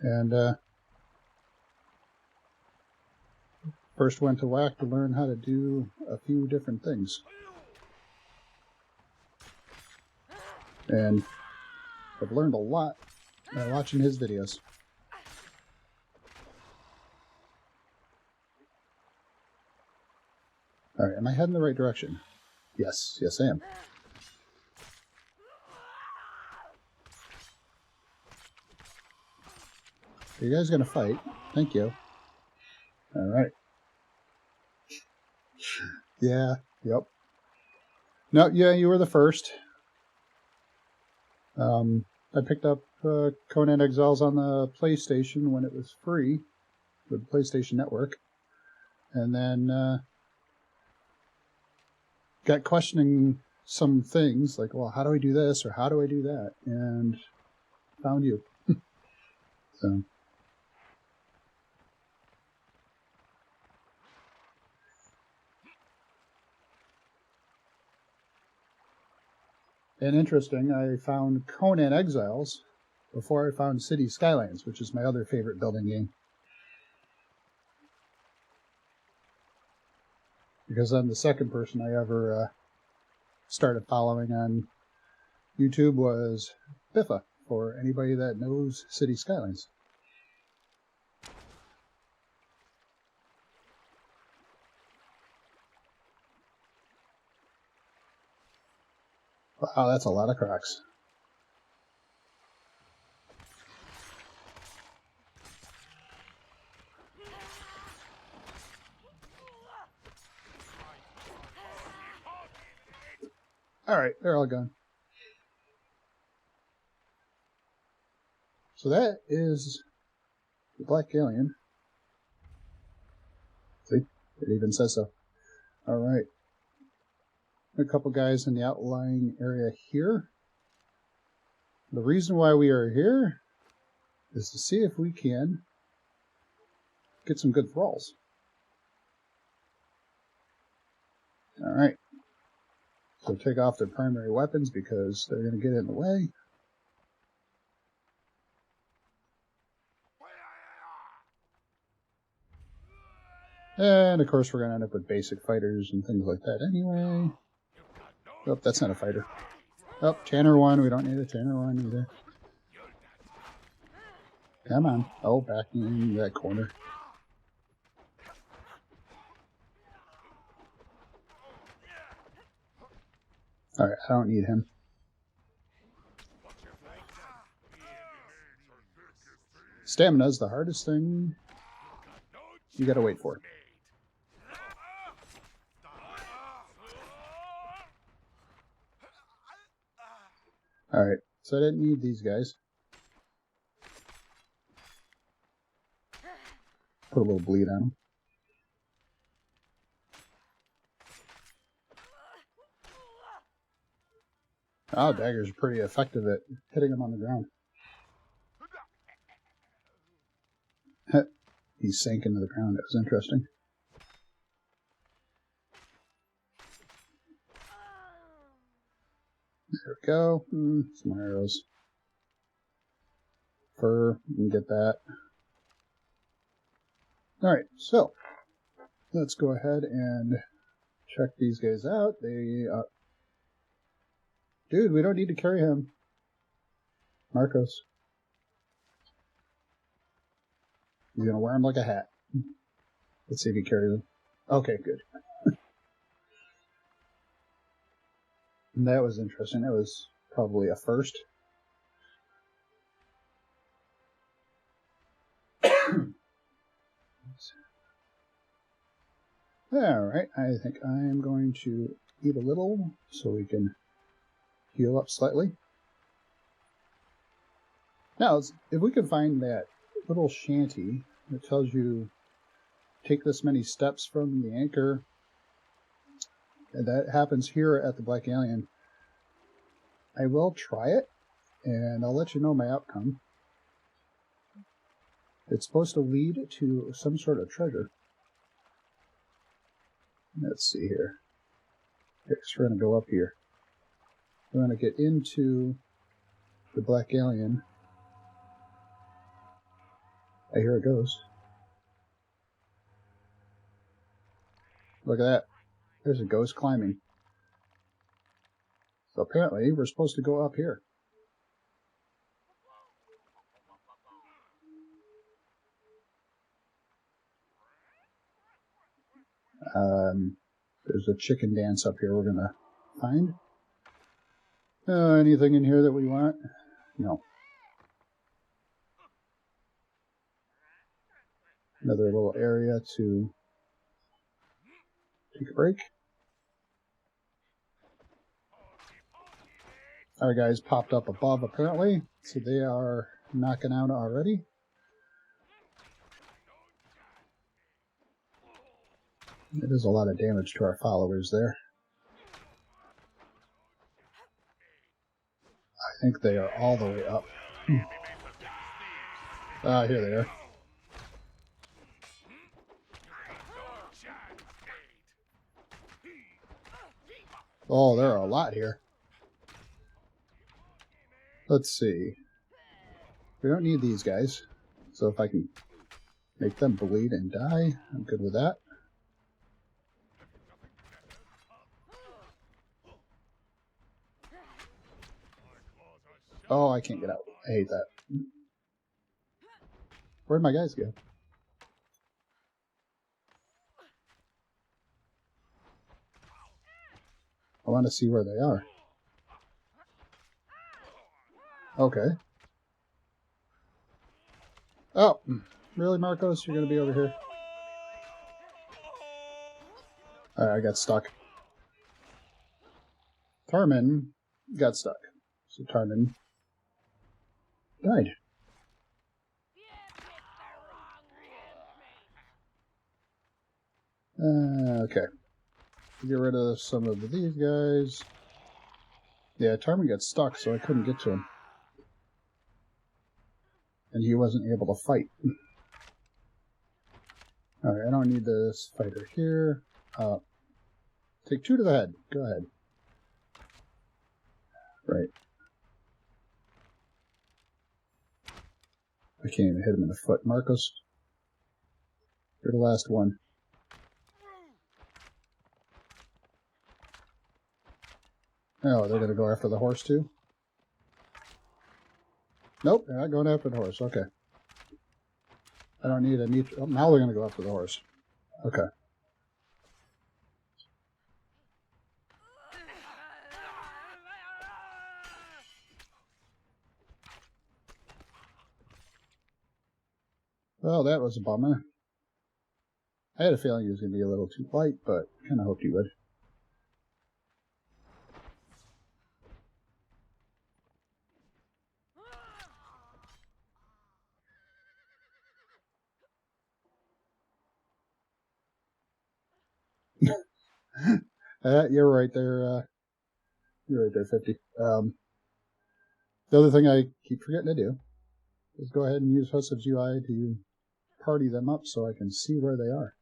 S1: And first went to Whack to learn how to do a few different things. And I've learned a lot by watching his videos. Alright, am I heading the right direction? Yes, yes I am. Are you guys gonna fight? Thank you. Alright. Yeah, yep. No, yeah, you were the first. I picked up Conan Exiles on the PlayStation when it was free, with the PlayStation Network. And then got questioning some things, like, well, how do I do this, or how do I do that? And found you. So. And interesting, I found Conan Exiles before I found City Skylands, which is my other favorite building game. Because then the second person I ever started following on YouTube was Biffa, for anybody that knows City Skylines. Wow, that's a lot of crocs. Alright, they're all gone. So that is the Black Alien. See? It even says so. Alright. A couple guys in the outlying area here. The reason why we are here is to see if we can get some good thralls. Alright. So take off their primary weapons because they're going to get in the way. And of course we're going to end up with basic fighters and things like that anyway. Oh, that's not a fighter. Oh, Tanner 1. We don't need a Tanner 1 either. Come on. Oh, back in that corner. Alright, I don't need him. Stamina's the hardest thing you gotta wait for. Alright, so I didn't need these guys. Put a little bleed on them. Oh, daggers are pretty effective at hitting him on the ground. He sank into the ground. That was interesting. There we go. Some arrows. Fur. You can get that. Alright, so let's go ahead and check these guys out. They, dude, we don't need to carry him. Marcos. He's gonna wear him like a hat. Let's see if he carries him. Okay, good. And that was interesting. That was probably a first. Alright, I think I'm going to eat a little so we can heal up slightly. Now, if we can find that little shanty that tells you take this many steps from the anchor, and that happens here at the Black Alien, I will try it, and I'll let you know my outcome. It's supposed to lead to some sort of treasure. Let's see here. We're going to go up here. We're going to get into the Black Alien. Here it goes. Look at that. There's a ghost climbing. So apparently we're supposed to go up here. There's a chicken dance up here we're going to find. Anything in here that we want? No. Another little area to take a break. Our guys popped up above apparently, so they are knocking out already. It is a lot of damage to our followers there. I think they are all the way up. Here they are. Oh, there are a lot here. Let's see. We don't need these guys. So if I can make them bleed and die, I'm good with that. Oh, I can't get out. I hate that. Where'd my guys go? I want to see where they are. Okay. Oh, really, Marcos? You're going to be over here? Alright, I got stuck. Tarman got stuck. So Tarman died. Okay. Get rid of some of these guys. Yeah, Tarman got stuck, so I couldn't get to him. And he wasn't able to fight. Alright, I don't need this fighter here. Take 2 to the head. Go ahead. Right. I can't even hit him in the foot. Marcos, you're the last one. Oh, they're going to go after the horse too? Nope, they're not going after the horse. Okay. I don't need a neat... Oh, now they're going to go after the horse. Okay. Well, that was a bummer. I had a feeling he was going to be a little too light, but kind of hoped he would. You're right there, You're right there, 50. The other thing I keep forgetting to do is go ahead and use Husev's UI to party them up so I can see where they are.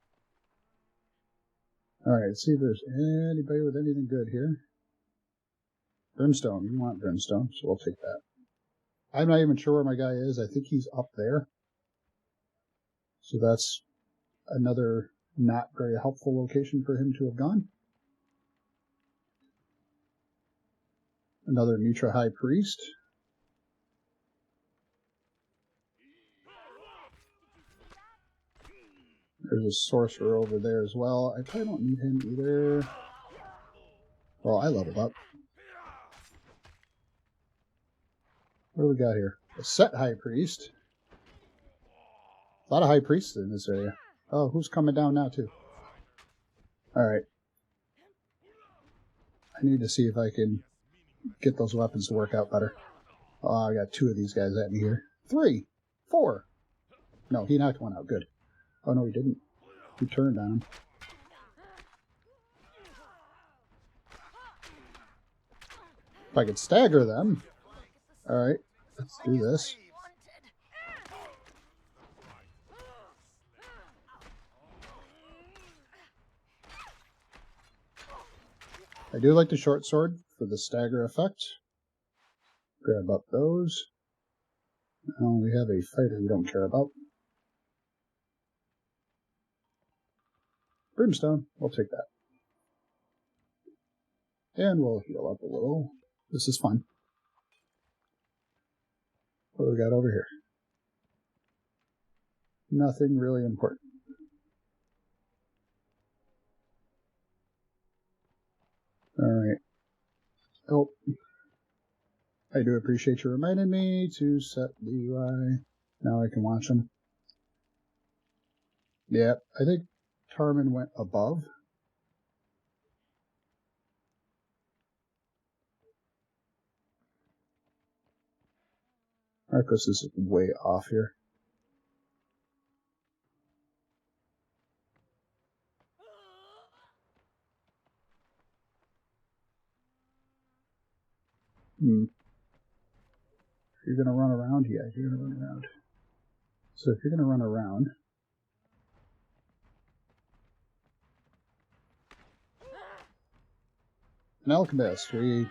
S1: Alright, let's see if there's anybody with anything good here. Brimstone. You want Brimstone, so we'll take that. I'm not even sure where my guy is. I think he's up there. So that's another not very helpful location for him to have gone. Another Mitra High Priest. There's a sorcerer over there as well. I probably don't need him either. Well, I leveled up. What do we got here? A set High Priest. A lot of High Priests in this area. Oh, who's coming down now, too? Alright. I need to see if I can get those weapons to work out better. Oh, I got 2 of these guys at me here. 3. 4. No, he knocked one out. Good. Oh, no, he didn't. He turned on him. If I could stagger them. Alright, let's do this. I do like the short sword for the stagger effect. Grab up those. Oh, we have a fighter we don't care about. Brimstone, we'll take that. And we'll heal up a little. This is fun. What do we got over here? Nothing really important. Alright. Oh. I do appreciate you reminding me to set the UI. Now I can watch them. Yep, I think Tarman went above. Marcos is way off here. You're going to run around? Yeah, you're going to run around. So if you're going to run around... An alchemist. We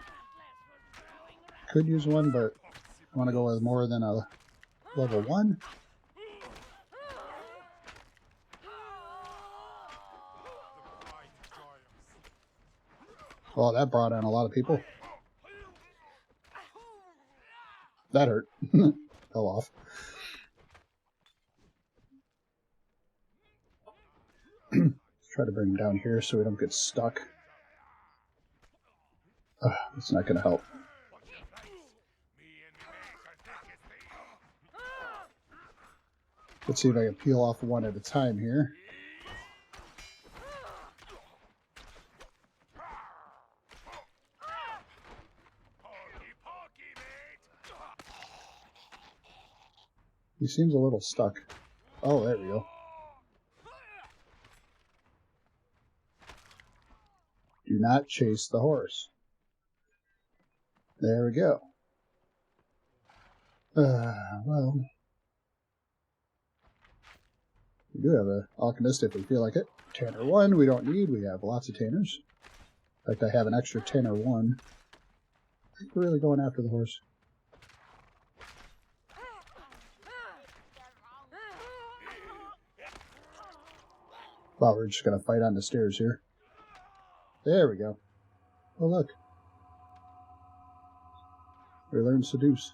S1: could use one, but I want to go with more than a level 1. Well, that brought on a lot of people. That hurt. Fell off. Let's try to bring him down here so we don't get stuck. It's not going to help. Let's see if I can peel off one at a time here. He seems a little stuck. Oh, there we go. Do not chase the horse. There we go. Well. We do have an alchemist if we feel like it. Tanner 1 we don't need. We have lots of tanners. In fact, I have an extra Tanner 1. I think we're really going after the horse. Well, we're just going to fight on the stairs here. There we go. Oh, look. We learned Seduce.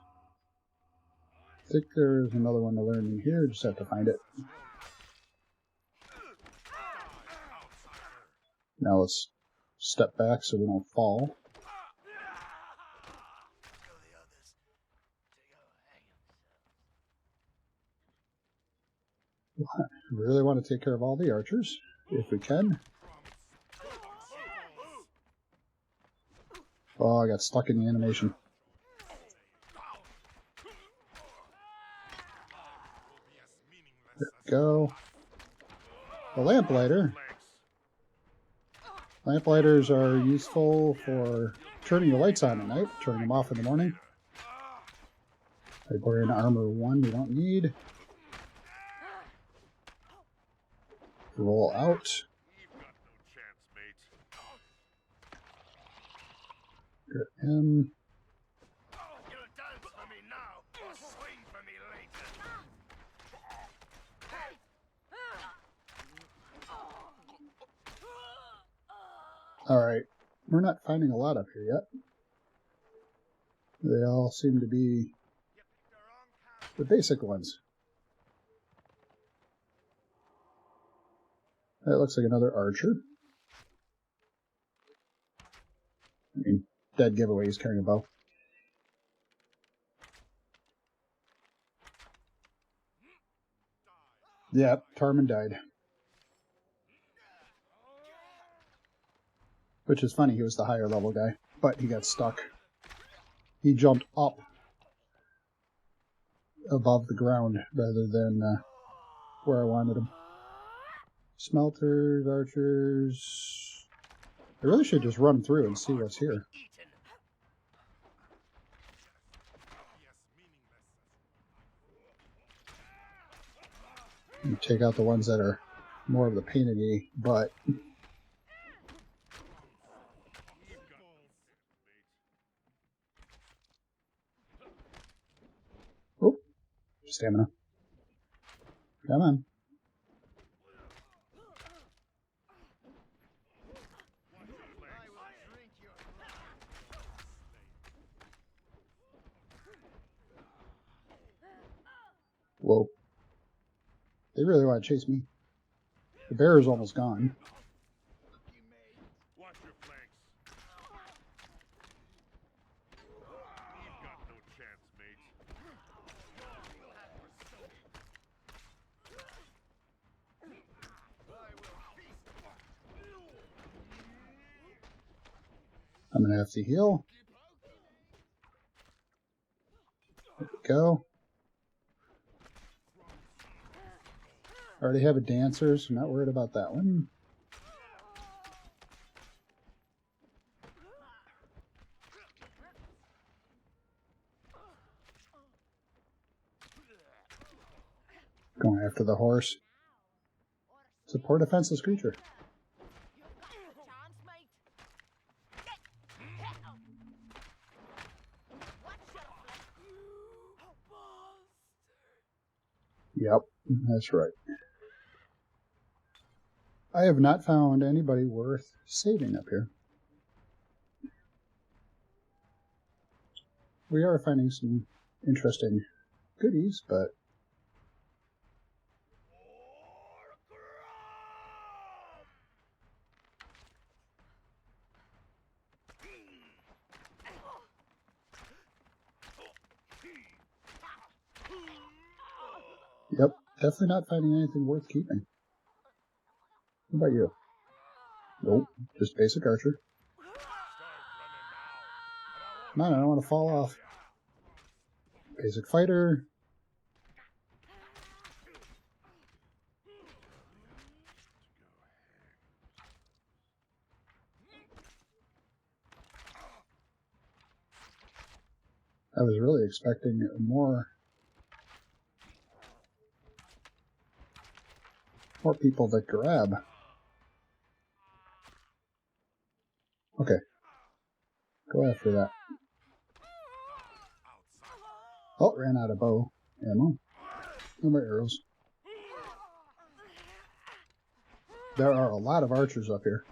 S1: I think there's another one to learn in here. Just have to find it. Now let's step back so we don't fall. We really want to take care of all the archers, if we can. Oh, I got stuck in the animation. There we go. The lamplighter. Lamplighters are useful for turning your lights on at night, turning them off in the morning. We're in armor 1 we don't need. Roll out. Get him. Alright, we're not finding a lot up here yet. They all seem to be the basic ones. That looks like another archer. I mean, dead giveaway, he's carrying a bow. Yep, Tarman died. Which is funny, he was the higher level guy, but he got stuck. He jumped up above the ground rather than where I wanted him. Smelters, archers... I really should just run through and see what's here. And take out the ones that are more of the pain in the butt. Oh, stamina. Come on. Whoa. They really want to chase me. The bear is almost gone. I'm going to have to heal. There we go. I already have a dancer, so I'm not worried about that one. Going after the horse. It's a poor defenseless creature. Yep, that's right. I have not found anybody worth saving up here. We are finding some interesting goodies, but... Yep, definitely not finding anything worth keeping. What about you? Nope, just basic archer. Man, I don't want to fall off. Basic fighter. I was really expecting more people that grab. Okay. Go after that. Oh, ran out of bow ammo. No more arrows. There are a lot of archers up here.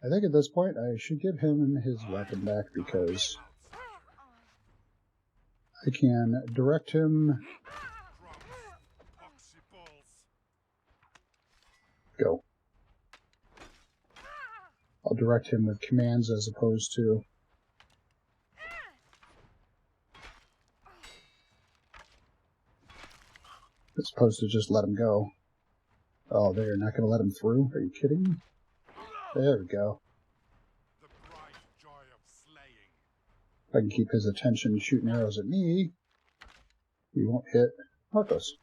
S1: I think at this point I should give him his weapon back because I can direct him. Go. I'll direct him with commands as opposed to just let him go. Oh, they're not going to let him through? Are you kidding me? There we go. If I can keep his attention shooting arrows at me, he won't hit Marcos.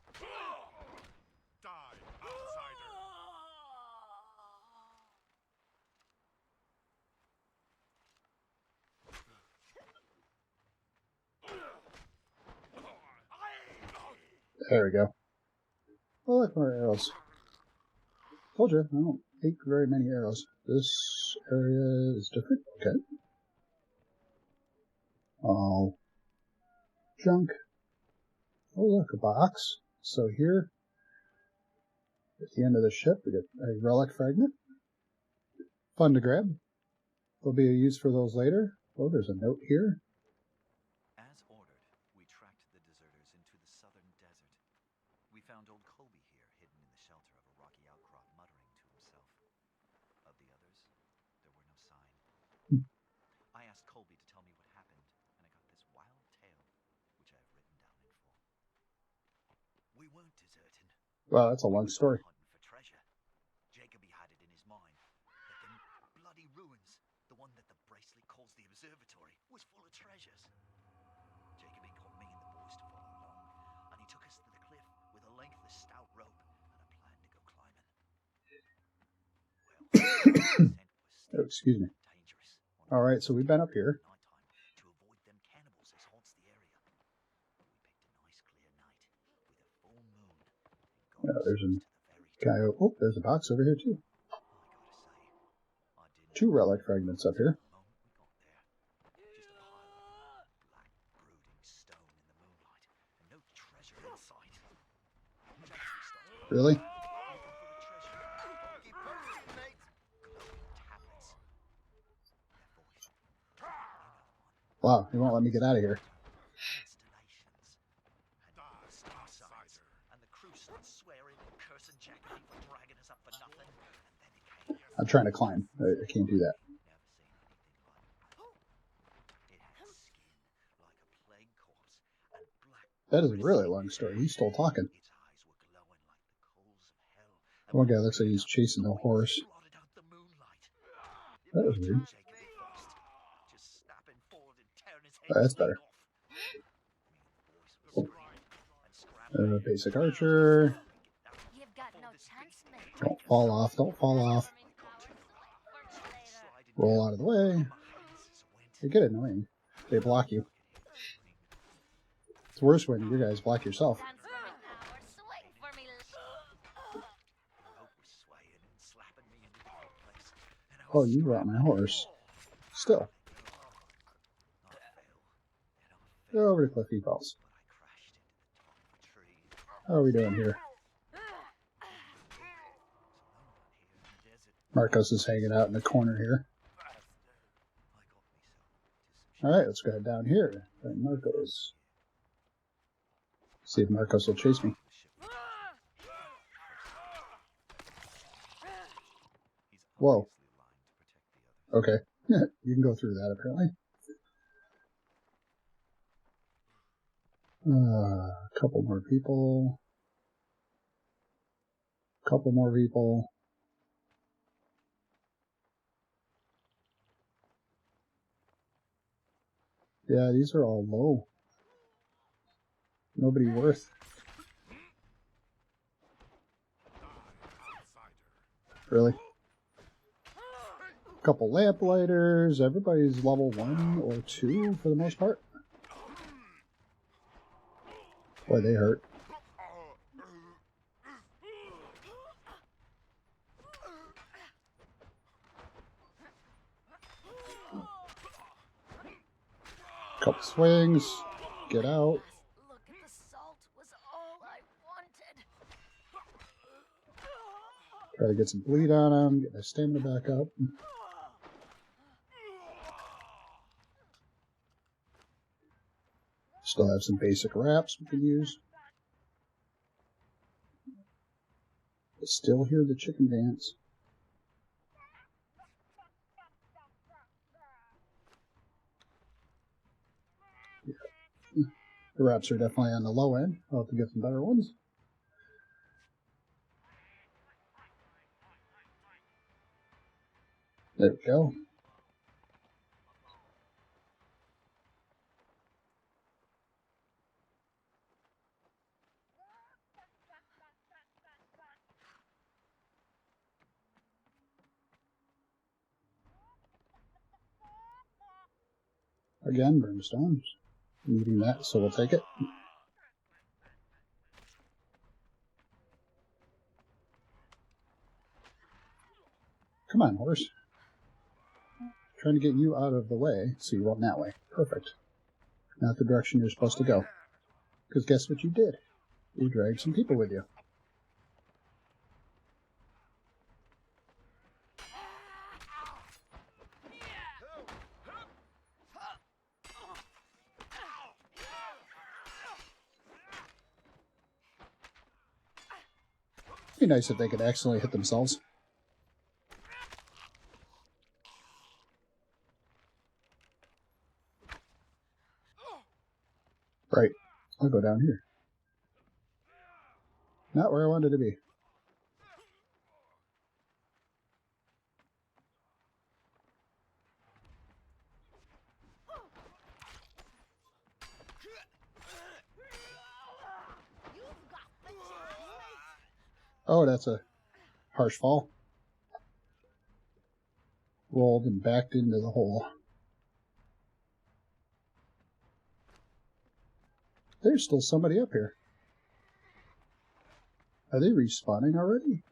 S1: There we go. Oh, look, more arrows. Told you, I don't take very many arrows. This area is different. Okay. Oh, junk. Oh, look, a box. So here, at the end of the ship, we get a relic fragment. Fun to grab. There'll be a use for those later. Oh, there's a note here.
S3: As ordered, we tracked the deserters into the southern desert. We found old Colby here, hidden in the shelter of a rocky outcrop, muttering to himself. Of the others, there were no sign. I asked Colby to tell me what happened, and I got this wild tale, which I have written down in full. We weren't deserting.
S1: Wow, that's a long story.
S3: Hunting for treasure. Jacoby had it in his mind that them bloody ruins, the one that the bracelet calls the observatory, was full of treasures. Jacoby got me and the boys to follow along, and he took us to the cliff with a length of stout rope and a plan to go climbing. Well,
S1: Oh, excuse me.
S3: dangerous.
S1: Alright, so we've been up here.
S3: To avoid them cannibals as haunts the area. We picked a nice clear night with a full moon.
S1: Yeah, there's a guy. Oh, there's a box over here too. Two relic fragments up here. Really? Wow, he won't let me get out of here. I'm trying to climb. I can't do that. That is a really long story. He's still talking. One guy looks like he's chasing a horse. That was weird. Oh, that's better. Basic archer. Don't fall off. Don't fall off. Roll out of the way. They get annoying. They block you. It's worse when you guys block yourself. Oh, you brought my horse. Still. Go over to Cliffy Falls. How are we doing here? Marcos is hanging out in the corner here. Alright, let's go head down here. Find Marcos. See if Marcos will chase me. Whoa. Okay. You can go through that apparently. A couple more people. Couple more people. Yeah, these are all low. Nobody worth. Really? Couple lamplighters. Everybody's level 1 or 2 for the most part. Boy, they hurt. Couple swings. Get out.
S4: Look at the salt was all I wanted.
S1: Try to get some bleed on him. Get my stamina back up. Still have some basic wraps we can use. I still hear the chicken dance. Yeah. The wraps are definitely on the low end. I'll have to get some better ones. There we go. Again, brimstones. Needing that, so we'll take it. Come on, horse. Trying to get you out of the way, so you run that way. Perfect. Not the direction you're supposed to go. Because guess what you did? You dragged some people with you. It'd be nice if they could accidentally hit themselves. Right. I'll go down here. Not where I wanted to be. Oh, that's a harsh fall. Rolled and backed into the hole. There's still somebody up here. Are they respawning already?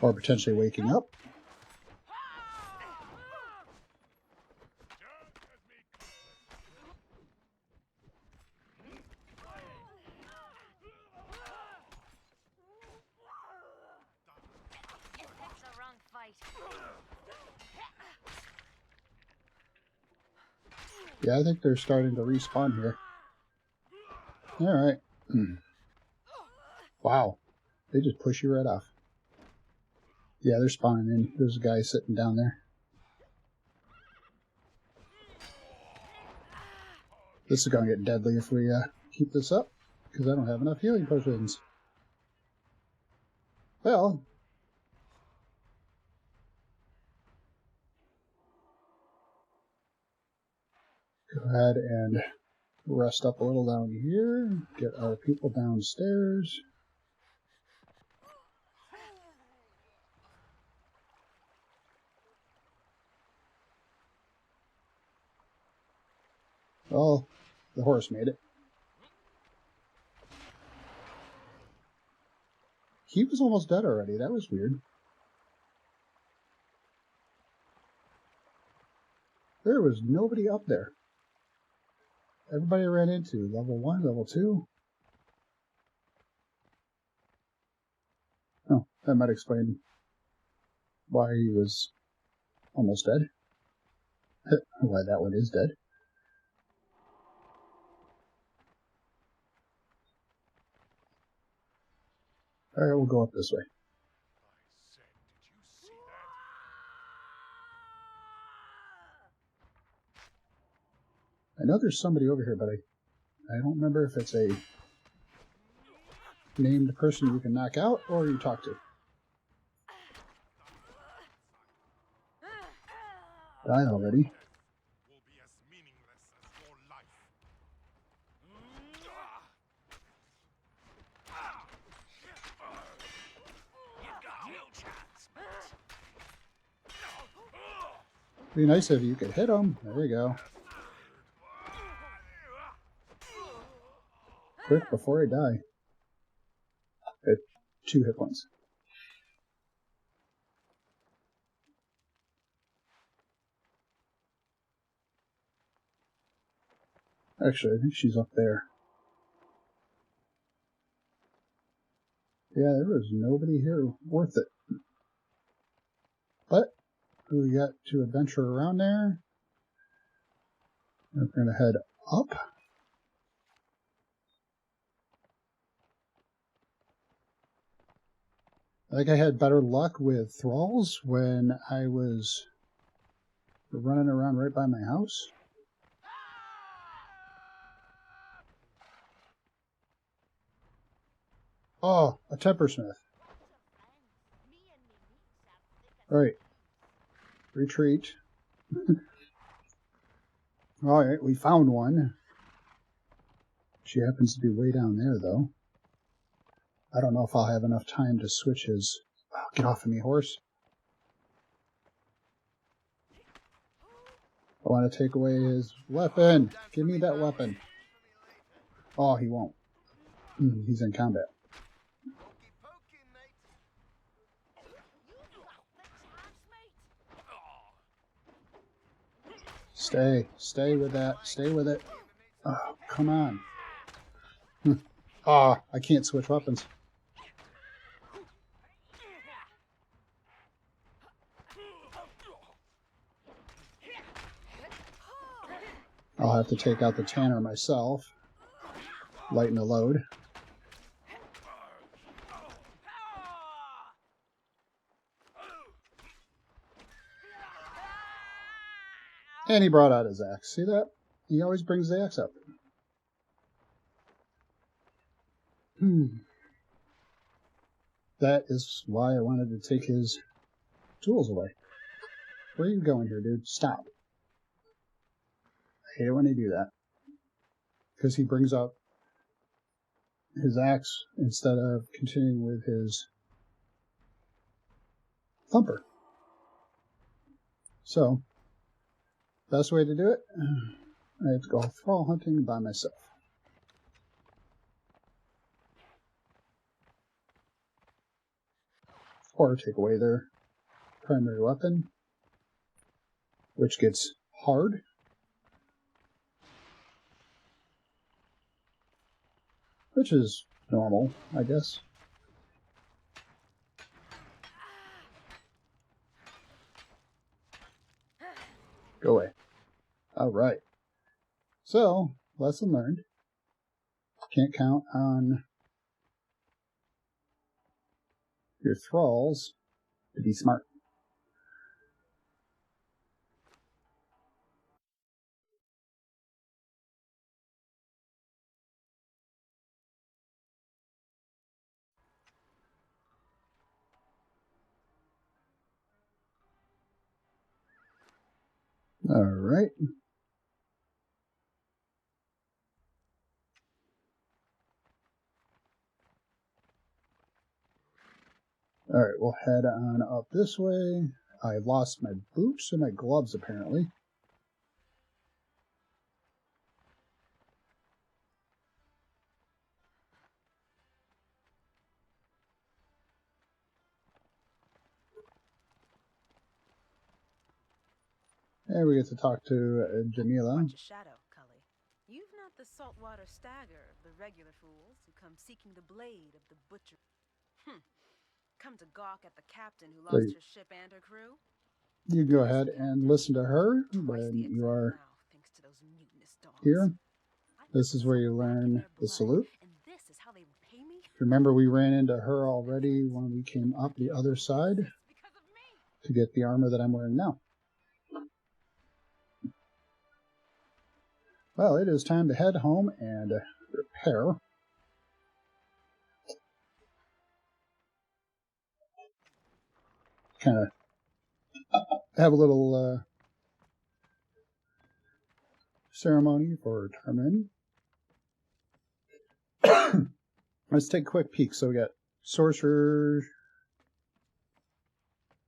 S1: Or potentially waking up? Yeah, I think they're starting to respawn here. Alright. Wow. They just push you right off. Yeah, they're spawning in. There's a guy sitting down there. This is going to get deadly if we keep this up, because I don't have enough healing potions. Well, go ahead and rest up a little down here. Get our people downstairs. Well, the horse made it. He was almost dead already. That was weird. There was nobody up there. Everybody I ran into, level 1, level 2. Oh, that might explain why he was almost dead. Why that one is dead. Alright, we'll go up this way. I know there's somebody over here, but I don't remember if it's a named person you can knock out or you talk to. Die already. Be nice if you could hit him. There you go. Quick before I die. At 2 hit points. Actually, I think she's up there. Yeah, there was nobody here worth it. But we got to adventure around there. We're going to head up. I think I had better luck with thralls when I was running around right by my house. Oh, a tempersmith. Alright. Retreat. Alright, we found one. She happens to be way down there, though. I don't know if I'll have enough time to switch his... Oh, get off of me, horse. I want to take away his weapon. Give me that weapon. Oh, he won't. He's in combat.
S2: Pokey pokey, mate.
S4: You got the chance, mate.
S1: Stay with that. Stay with it. Oh, come on. Oh, I can't switch weapons. I'll have to take out the Tanner myself. Lighten the load. And he brought out his axe. See that? He always brings the axe up. That is why I wanted to take his tools away. Where are you going here, dude? Stop. I hate it when they do that. Because he brings up his axe instead of continuing with his thumper. So, best way to do it, I have to go thrall hunting by myself. Or take away their primary weapon, which gets hard. Which is normal, I guess. Go away. Alright. So, lesson learned. Can't count on your thralls to be smart. Alright. Alright, we'll head on up this way. I lost my boots and my gloves, apparently. And we get to talk to Jamila.
S5: Watch a shadow, Cully. You've not the saltwater stagger of the regular fools who come seeking the blade of the butcher. Come to gawk at the captain who lost her ship and her crew?
S1: You go ahead and listen to her when you are here. This is where you learn the salute. Remember, we ran into her already when we came up the other side to get the armor that I'm wearing now. Well, it is time to head home and repair. Kind of have a little ceremony for Tarmin. Let's take a quick peek. So we got Sorcerer.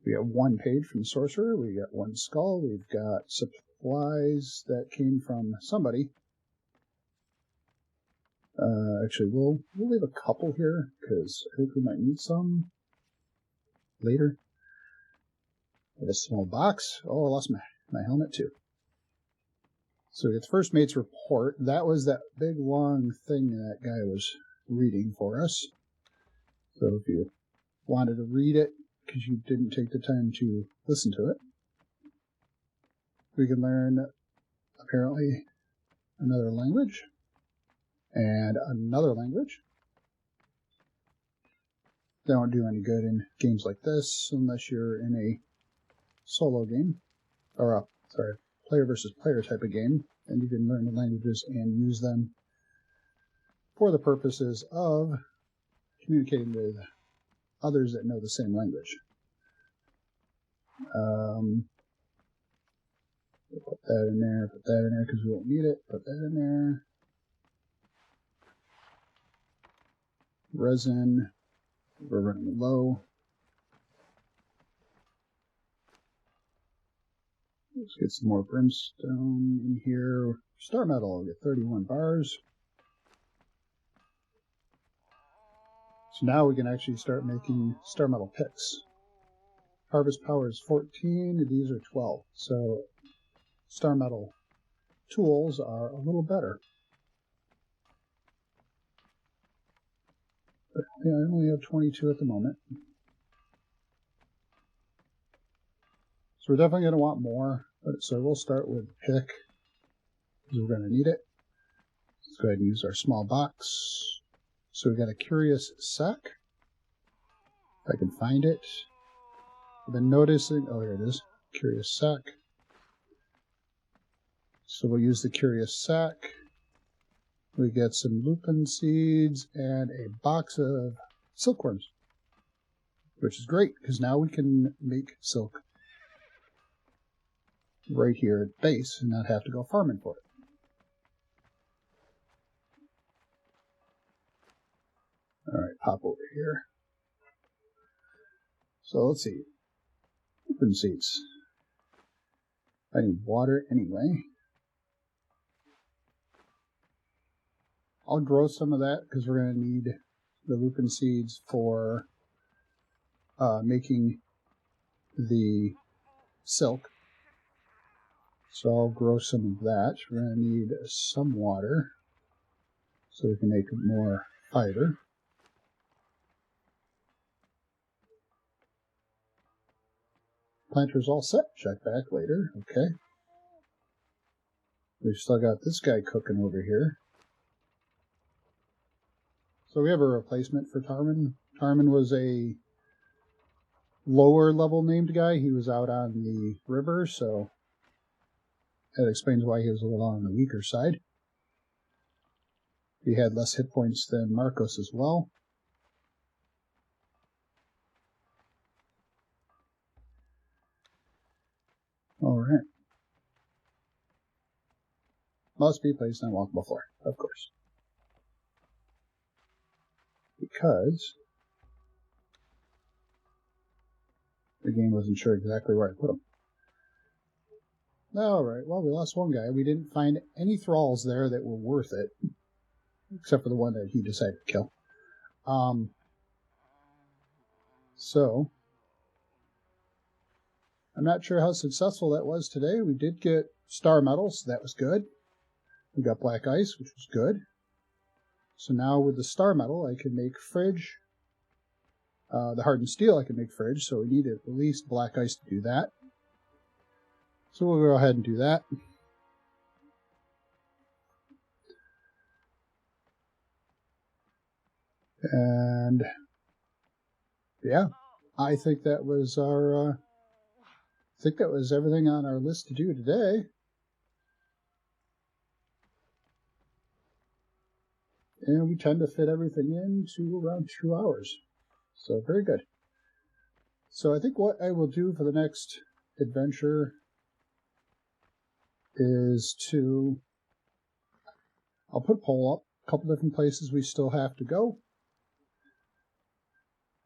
S1: We got one page from Sorcerer. We got one skull. We've got supplies that came from somebody. Actually, we'll leave a couple here because I think we might need some later. We have a small box. Oh, I lost my helmet too. So we get the first mate's report. That was that big long thing that guy was reading for us. So if you wanted to read it because you didn't take the time to listen to it, we can learn apparently another language and another language. They don't do any good in games like this unless you're in a solo game, or a player versus player type of game, and you can learn the languages and use them for the purposes of communicating with others that know the same language. Put that in there because we won't need it. Put that in there. Resin, we're running low. Let's get some more brimstone in here. Star metal, I'll get 31 bars. So now we can actually start making star metal picks. Harvest power is 14, these are 12. So star metal tools are a little better. But yeah, I only have 22 at the moment. So we're definitely going to want more. So we'll start with pick, because we're going to need it. Let's go ahead and use our small box. So we've got a curious sack. If I can find it. I've been noticing, oh, here it is, curious sack. So we'll use the curious sack. We get some lupin seeds and a box of silkworms, which is great because now we can make silk right here at base and not have to go farming for it. All right, pop over here. So let's see. Lupin seeds. I need water anyway. I'll grow some of that because we're going to need the lupin seeds for making the silk. So I'll grow some of that. We're going to need some water so we can make more fiber. Planter's all set. Check back later. Okay. We've still got this guy cooking over here. So we have a replacement for Tarman. Tarman was a lower level named guy. He was out on the river, so that explains why he was a little on the weaker side. He had less hit points than Marcos as well. Alright. Must be placed on walkable floor, of course. Because the game wasn't sure exactly where I put them. Alright, well, we lost one guy. We didn't find any thralls there that were worth it, except for the one that he decided to kill. So, I'm not sure how successful that was today. We did get star metals, so that was good. We got black ice, which was good. So now with the star metal, I can make fridge. The hardened steel, I can make fridge, so we need at least black ice to do that. So we'll go ahead and do that. And yeah, I think that was our. I think that was everything on our list to do today. And we tend to fit everything into around 2 hours. So very good. So I think what I will do for the next adventure is I'll put a poll up, a couple different places we still have to go.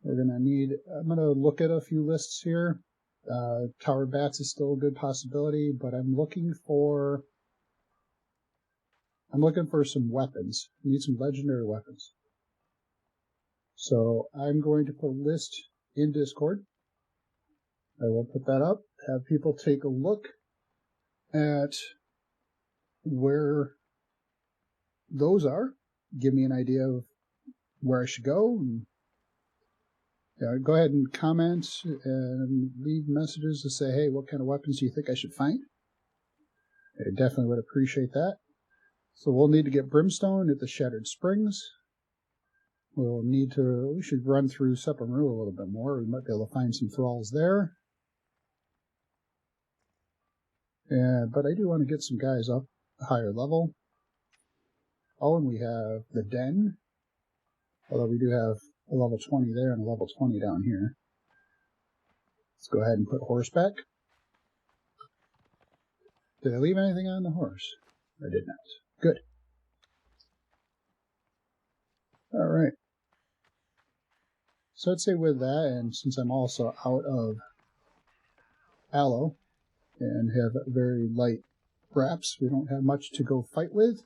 S1: I'm going to look at a few lists here. Tower Bats is still a good possibility, but I'm looking for some weapons. I need some legendary weapons. So I'm going to put a list in Discord. I will put that up, have people take a look at where those are, give me an idea of where I should go, and go ahead and comment and leave messages to say, hey, what kind of weapons do you think I should find? I definitely would appreciate that. So we'll need to get Brimstone at the Shattered Springs. We should run through Sephiroth a little bit more. We might be able to find some thralls there. But I do want to get some guys up a higher level. Oh, and we have the Den. Although we do have a level 20 there and a level 20 down here. Let's go ahead and put horseback. Did I leave anything on the horse? I did not. Good. Alright. So I'd say with that, and since I'm also out of aloe and have very light wraps, we don't have much to go fight with.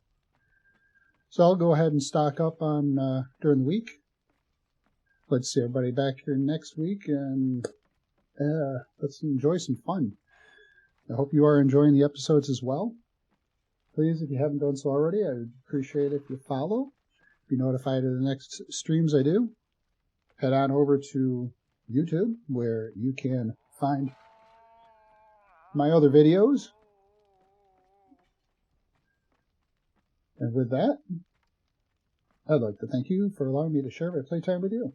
S1: So I'll go ahead and stock up on during the week. let's see everybody back here next week, and let's enjoy some fun. I hope you are enjoying the episodes as well. Please, if you haven't done so already, I would appreciate it if you follow. Be notified of the next streams I do. Head on over to YouTube, where you can find my other videos. And with that, I'd like to thank you for allowing me to share my playtime with you.